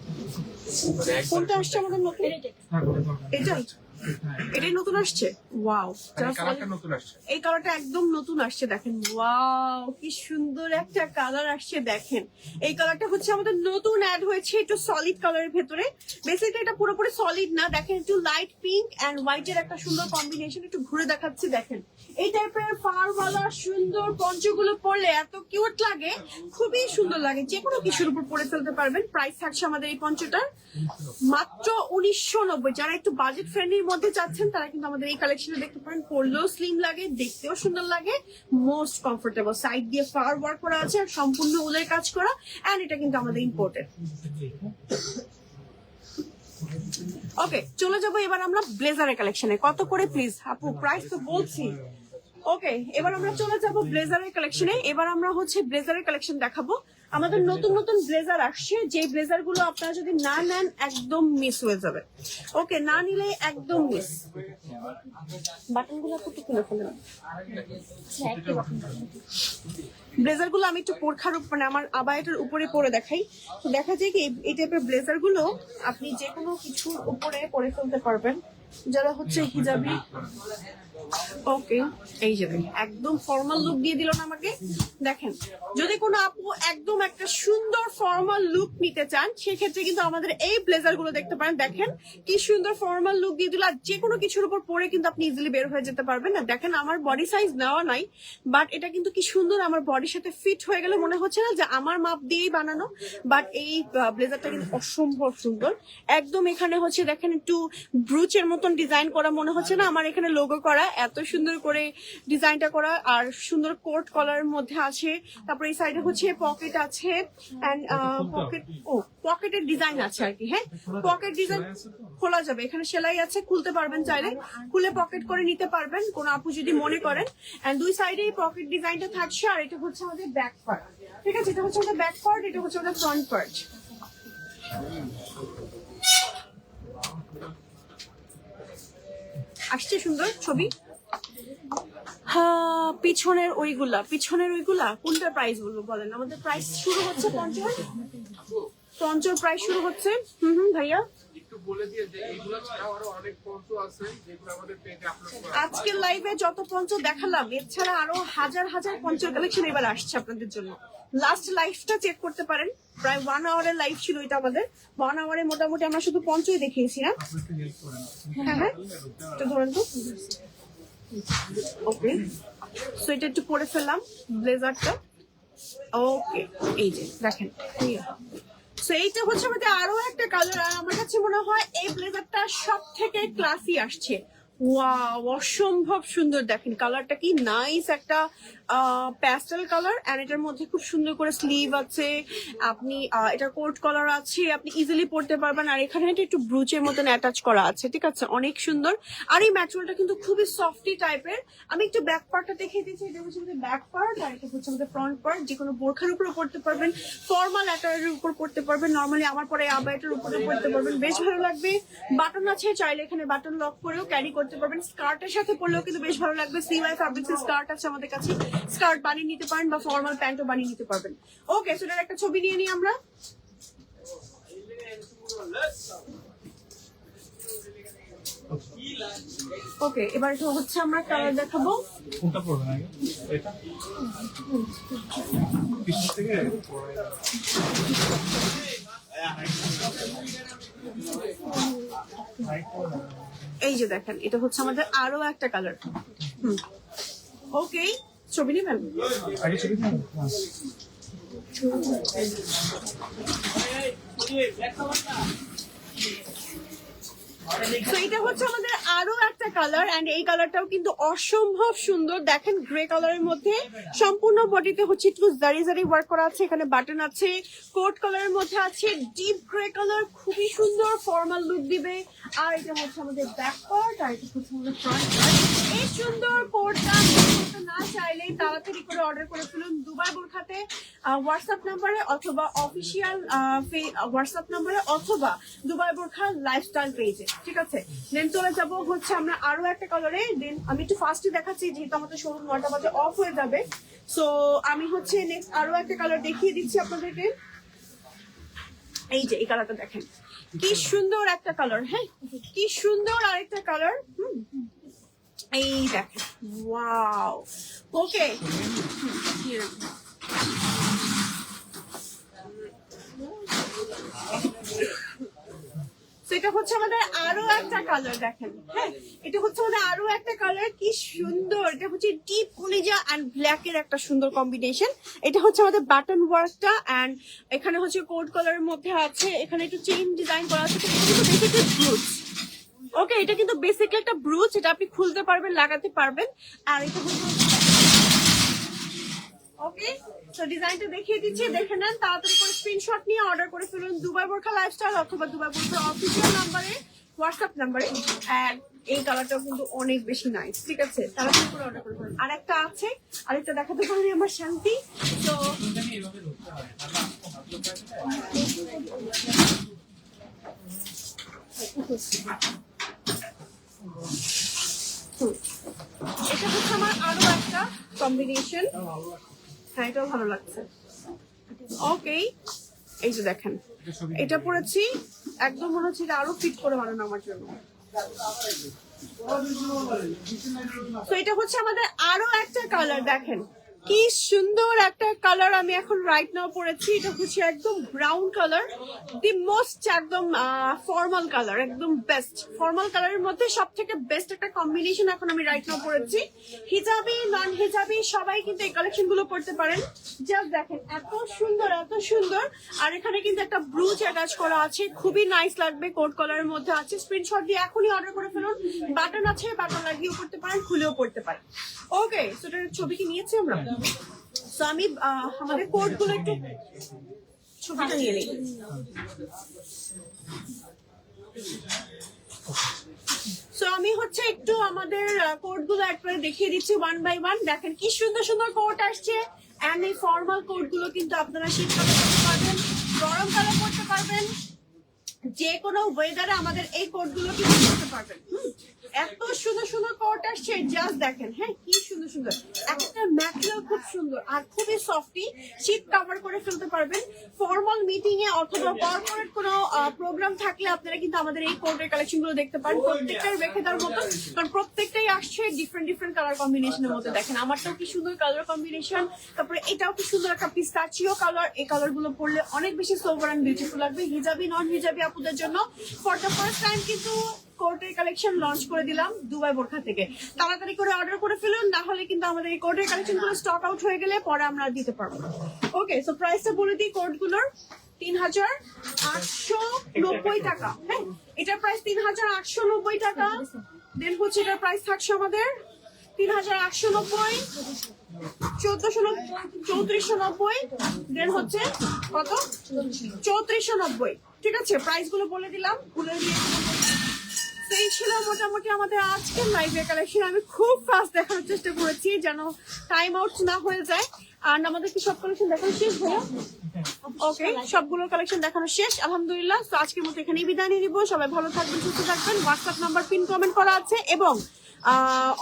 মানে একবার কোনটা আসছে আমাদের নতুন? থাক, ওটা দরকার নেই। এটাই হ্যাঁ। এটাই নতুন আসছে। ওয়াও, কালারটা নতুন আসছে। এই কালারটা একদম নতুন আসছে। দেখেন ওয়াও কি সুন্দর একটা কালার আসছে। দেখেন এই কালারটা হচ্ছে আমাদের নতুন অ্যাড হয়েছে, একটু সলিড কালারের ভেতরে। বেসিক্যালি এটা পুরোপুরি সলিড না, দেখেন একটু লাইট পিঙ্ক এন্ড হোয়াইটের একটা সুন্দর কম্বিনেশন। একটু ঘুরে দেখাচ্ছি। দেখেন এই টাইপের ফারওয়ালা সুন্দর পঞ্চগুলো পরলে এত কিউট লাগে, খুবই সুন্দর লাগে। যে কোনো কিছুর উপর পরে ফেলতে পারবেন। প্রাইস থাকছে আমাদের এই পঞ্চটার মাত্র 1990। যারা একটু বাজেট ফ্রেন্ডলির মধ্যে চাচ্ছেন তারা কিন্তু আমাদের এই কালেকশনে দেখতে পারেন। পরলেও স্লিম লাগে, দেখতেও সুন্দর লাগে, মোস্ট কমফোর্টেবল। সাইড দিয়ে ফার ওয়ার্ক করা আছে আর সম্পূর্ণ উলের কাজ করা। এন্ড এটা কিন্তু আমাদের ইম্পোর্টেড। ওকে, চলে যাবো এবার আমরা ব্লেজারের কালেকশনে। কত করে প্লিজ আপু? প্রাইস তো বলছি। ওকে, এবার আমরা চলে যাব ব্লেজারের কালেকশনে। এবার আমরা হচ্ছে ব্লেজারের কালেকশন দেখাবো। আমাদের নতুন নতুন ব্লেজার আসছে, যে ব্লেজার গুলো আপনারা যদি না নেন একদম মিস হয়ে যাবে। ওকে, না নিলে একদম মিস। বাটন গুলো একটু খুলে ফেলেন। ব্লেজার গুলো আমি একটু পোরখার মানে আমার আবায়াটার উপরে পরে দেখাই। তো দেখা যায় কি এই টাইপের ব্লেজার গুলো আপনি যে কোনো কিছুর উপরে পরে ফেলতে পারবেন। যারা হচ্ছে হিজাবি ওকে, এই যে দেখেন একদম ফর্মাল লুক দিয়ে দিল না আমাকে। দেখেন যদি কোনো আপু একদম একটা সুন্দর ফর্মাল লুক নিতে চান সেক্ষেত্রে কিন্তু আমাদের এই ব্লেজার গুলো দেখতে পারেন। দেখেন কি সুন্দর ফর্মাল লুক দিয়ে দিল, আর যে কোনো কিছুর উপর পরে কিন্তু আপনি ইজিলি বের হয়ে যেতে পারবেন না। দেখেন আমার বডি সাইজ নেওয়া নাই, বাট এটা কিন্তু কি সুন্দর আমার বডির সাথে ফিট হয়ে গেলে মনে হচ্ছে না যে আমার মাপ দিয়েই বানানো। বাট এই ব্লেজারটা কিন্তু অসম্ভব সুন্দর, একদম এখানে হচ্ছে দেখেন একটু ব্রুচের মতন ডিজাইন করা, মনে হচ্ছে না আমার এখানে লোগো করা, এত সুন্দর করে ডিজাইনটা করা, আর সুন্দর কোট কলারের মধ্যে আছে। তারপরে এই সাইডে হচ্ছে পকেট আছে, এন্ড পকেটের ডিজাইন আছে আর কি। হ্যাঁ, পকেট ডিজাইন খোলা যাবে, এখানে সেলাই আছে, খুলতে পারবেন চাইলে, খুলে পকেট করে নিতে পারবেন কোনো আপু যদি মনে করেন। এন্ড দুই সাইডে এই পকেট ডিজাইনটা থাকছে, আর এটা হচ্ছে আমাদের ব্যাক পার্ট। ঠিক আছে, এটা হচ্ছে আমাদের ব্যাক পার্ট, এটা হচ্ছে আমাদের ফ্রন্ট পার্ট। আসছে সুন্দর ছবি। হ্যাঁ, পিছনের ওইগুলা কোনটা প্রাইস বলবো বলেন? আমাদের প্রাইস শুরু হচ্ছে পঞ্চর প্রাইস শুরু হচ্ছে। ভাইয়া একটু বলে দিয়ে যে এইগুলো ছাড়াও আরো অনেক পঞ্চ আছে যেগুলো আমাদের পেজে আপলোড করা আছে। আজকের লাইভে যত পঞ্চ দেখালাম এছাড়া আরো হাজার হাজার পঞ্চের কালেকশন এবার আসছে আপনাদের জন্য। লাস্ট লাইভটা চেক করতে পারেন, প্রায় 1 আওয়ারের লাইভ ছিল এটা আমাদের। 1 আওয়ারে মোটামুটি আমরা শুধু পঞ্চই দেখিয়েছি না। হ্যাঁ, একটু ধরেন তো। ওকে, সো এটা একটু পরে ফেললাম ব্লেজারটা। ওকে, এই যে দেখেন, সো এইটা হচ্ছে আমাদের আরো একটা কালার, আর আমার কাছে মনে হয় এই ব্লেজারটা সব থেকে ক্লাসি আসছে। ওয়াও, অসম্ভব সুন্দর। দেখেন কালারটা কি নাইস, একটা প্যাস্টেল কালার, এন্ড এটার মধ্যে খুব সুন্দর করে স্লিভ আছে। আপনি এটা কোট কলার আছে, আপনি ইজিলি পরতে পারবেন। আর এখানে এটা একটু ব্রুচের মতন অ্যাটাচ করা আছে, ঠিক আছে, অনেক সুন্দর। আর এই ম্যাটেরিয়ালটা কিন্তু খুবই সফটি টাইপের। আমি একটু ব্যাক পার্টটা দেখিয়ে দিচ্ছি। এটা হচ্ছে আমাদের ব্যাক পার্ট, আর এটা হচ্ছে আমাদের ফ্রন্ট পার্ট। যে কোনো বোরখার উপরে পরতে পারবেন, ফর্মাল অ্যাটায়ারের উপর পরতে পারবেন, নর্মালি আমার পরে আবায়াটার উপরে পরতে পারবেন, বেশ ভালো লাগবে। বাটন আছে, চাইলে এখানে বাটন লক করেও ক্যারি করতে পারবেন। স্কার্টের সাথে পরলেও কিন্তু বেশ ভালো লাগবে। সিওয়াই ফ্যাব্রিক্সের স্কার্ট আছে আমাদের কাছে, স্কার্ট বানিয়ে নিতে পারেন বা ফর্মাল প্যান্টও বানিয়ে নিতে পারবেন। ওকে, সো এটার একটা ছবি নিয়ে নিই আমরা। ওকে, এবার এটা হচ্ছে আমরা কালার দেখাবো। কোনটা পড়বেন আগে? এটা পিছন থেকে এই যে দেখেন, এটা হচ্ছে আমাদের আরো একটা কালার। ওকে, ছবি নেবেন? আগে ছবি দিন। তো এটা হচ্ছে আমাদের আরো একটা কালার, এন্ড এই কালারটাও কিন্তু অসম্ভব সুন্দর। দেখেন গ্রে কালারের মধ্যে সম্পূর্ণ বডিতে হচ্ছে একটু জারি জারি ওয়ার্ক করা আছে, এখানে বাটন আছে, কোট কালারের মধ্যে আছে ডিপ গ্রে কালার, খুবই সুন্দর ফর্মাল লুক দিবে। আর এটা হচ্ছে আমাদের ব্যাক পার্ট, আর এটা হচ্ছে আমাদের ফ্রন্ট পার্ট। এই সুন্দর কোটটা না চাইলেই তাড়াতাড়ি করে অর্ডার করে ফেলুন দুবাই বোরখাতে, হোয়াটসঅ্যাপ নাম্বারে অথবা অফিসিয়াল হোয়াটসঅ্যাপ নাম্বারে অথবা দুবাই বোরখা লাইফস্টাইল পেজে। ঠিক আছে, দেন চলে যাবো হচ্ছে আমরা আরো একটা কালারে। দেন আমি একটু ফার্স্টে দেখাচ্ছি যেহেতু আমাদের শোরুম 9টা বাজে অফ হয়ে যাবে। সো আমি হচ্ছে নেক্সট আরো একটা কালার দেখিয়ে দিচ্ছি আপনাদেরকে। এই যে এই কালারটা দেখেন, কি সুন্দর একটা কালার। হ্যাঁ, কি সুন্দর আরেকটা কালার। এই দেখেন, ওয়াও। ওকে, এটা হচ্ছে আমাদের আরো একটা কালার। দেখেন, হ্যাঁ, এটা হচ্ছে আমাদের আরো একটা কালার, কি সুন্দর। এটা হচ্ছে ডিপ কলিজা এন্ড ব্ল্যাক এর একটা সুন্দর কম্বিনেশন। এটা হচ্ছে আমাদের বাটন ওয়ার্কটা, এন্ড এখানে হচ্ছে কোট কালারের মধ্যে আছে, এখানে একটু চেইন ডিজাইন করা আছে। ওকে, এটা কিন্তু বেসিক্যালি একটা ব্রুচ, এটা আপনি খুলতে পারবেন, লাগাতে পারবেন। আর এটা হচ্ছে ওকে, তো ডিজাইনটা দেখিয়ে দিচ্ছি, দেখে নেন, তাড়াতাড়ি করে স্ক্রিনশট নিয়ে অর্ডার করে ফেলুন দুবাই বোরখা লাইফস্টাইল অথবা দুবাই বোরখা অফিসিয়াল নাম্বারে, হোয়াটসঅ্যাপ নাম্বারে। এই কালারটাও কিন্তু অনেক বেশি নাইস। ঠিক আছে, তাড়াতাড়ি করে অর্ডার করে ফেলুন। আরেকটা আছে, আরেকটা দেখাতে পারি আমার শান্তি। তো এটা হচ্ছে আমার আরো একটা কম্বিনেশন। হ্যাঁ, এটাও ভালো লাগছে। ওকে, এই যে দেখেন, এটা পরেছি, একদম মনে হচ্ছে এটা আরো ফিট করে বানানো আমার জন্য। তো এটা হচ্ছে আমাদের আরো একটা কালার, দেখেন কি সুন্দর একটা কালার আমি এখন রাইট নাও পরেছি। এটা হচ্ছে একদম ব্রাউন কালার, দি মোস্ট একদম ফর্মাল কালার, একদম বেস্ট ফর্মাল কালারের মধ্যে সব থেকে বেস্ট একটা কম্বিনেশন এখন আমি রাইট নাও পরেছি। হিজাবি নন হিজাবি সবাই কিন্তু এই কালেকশন গুলো করতে পারেন। জাস্ট দেখেন এত সুন্দর এত সুন্দর। আর এখানে কিন্তু একটা ব্রুচ অ্যাটাচ করা আছে, খুবই নাইস লাগবে, কোট কলারের মধ্যে আছে। স্ক্রিনশট দিয়ে এখনই অর্ডার করে ফেলুন। বাটন আছে, বাটন লাগিয়েও পড়তে পারেন, খুলেও পড়তে পারেন। ওকে, সো এটার ছবি কি নিয়েছি আমরা? সো আমি আমাদের কোড গুলো একটু ছবিটা নিয়ে নিই। সো আমি হচ্ছে একটু আমাদের কোড গুলো একবারে দেখিয়ে দিচ্ছি ওয়ান বাই ওয়ান। দেখেন কি সুন্দর সুন্দর কোট আসছে। এন্ড এই ফর্মাল কোট গুলো কিন্তু আপনারা শীতকালে পরতে পারবেন, গরমকালে পরতে পারবেন, যে কোনো ওয়েদারে আমাদের এই কোট গুলো কিন্তু পরতে পারবেন। এত সুন্দর সুন্দর কোট আসছে, জাস্ট দেখেন। হ্যাঁ, কি সুন্দর সুন্দর, একটা ম্যাটেরিয়াল খুব সুন্দর আর খুবই সফটি, শীত কভার করে ফেলতে পারবেন। ফর্মাল মিটিং এ অথবা কর্পোরেট কোনো প্রোগ্রাম থাকলে আপনারা কিন্তু আমাদের এই কোটের কালেকশন গুলো দেখতে পারেন। প্রত্যেকটাই রেখে দেওয়ার মতো, কারণ প্রত্যেকটাই আসছে ডিফারেন্ট ডিফারেন্ট কালার কম্বিনেশনের মধ্যে। দেখেন আমারটাও কি সুন্দর কালার কম্বিনেশন, তারপরে এটাও কি সুন্দর একটা পিস্তাচিও কালার। এই কালার গুলো পরলে অনেক বেশি সোবার এন্ড বিউটিফুল লাগবে হিজাবি নন হিজাবি আপুদের জন্য। ফর দ্য ফার্স্ট টাইম কিন্তু কোটের কালেকশন লঞ্চ করে দিলাম দুবাই বোরখা থেকে। তাড়াতাড়ি করে অর্ডার করে ফেলুন, না হলে কিন্তু আমাদের এই কোটের কালেকশন গুলো স্টক আউট হয়ে গেলে পরে আমরা দিতে পারবো। ওকে, সো প্রাইসটা বলে দিই কোট গুলোর। ৩,৮৯০ টাকা। হ্যাঁ, এটার প্রাইস ৩,৮৯০ টাকা। দেন হচ্ছে এটার প্রাইস থাকছে আমাদের ৩,৮৯০, ৩,৪90, দেন হচ্ছে কত ৩,৪90। ঠিক আছে, প্রাইস গুলো বলে দিলাম, ভুলে দিয়ে এই ছিল মোটামুটি আমাদের আজকের লাইভের কালেকশন। আমি খুব ফাস্ট দেখানোর চেষ্টা করেছি যেন টাইম আউট না হয়ে যায়। আর আমাদের কি সব কালেকশন দেখানো শেষ ভাইয়া? ওকে, সবগুলো কালেকশন দেখানো শেষ আলহামদুলিল্লাহ। তো আজকের মতো এখানেই বিদায় নিয়ে নিব। সবাই ভালো থাকবেন, সুস্থ থাকবেন। হোয়াটসঅ্যাপ নাম্বার পিন কমেন্ট করা আছে এবং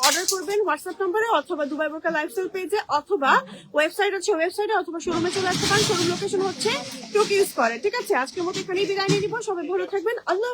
অর্ডার করবেন হোয়াটসঅ্যাপ নাম্বারে অথবা দুবাই বোরকা লাইফস্টাইল পেজে অথবা ওয়েবসাইট আছে ওয়েবসাইটে অথবা শোরুমে চলে আসতে পারেন। শোরুম লোকেশন হচ্ছে টোকিও স্কয়ারে। ঠিক আছে, আজকের মতো এখানেই বিদায় নিয়ে নিব। সবাই ভালো থাকবেন, আল্লাহ।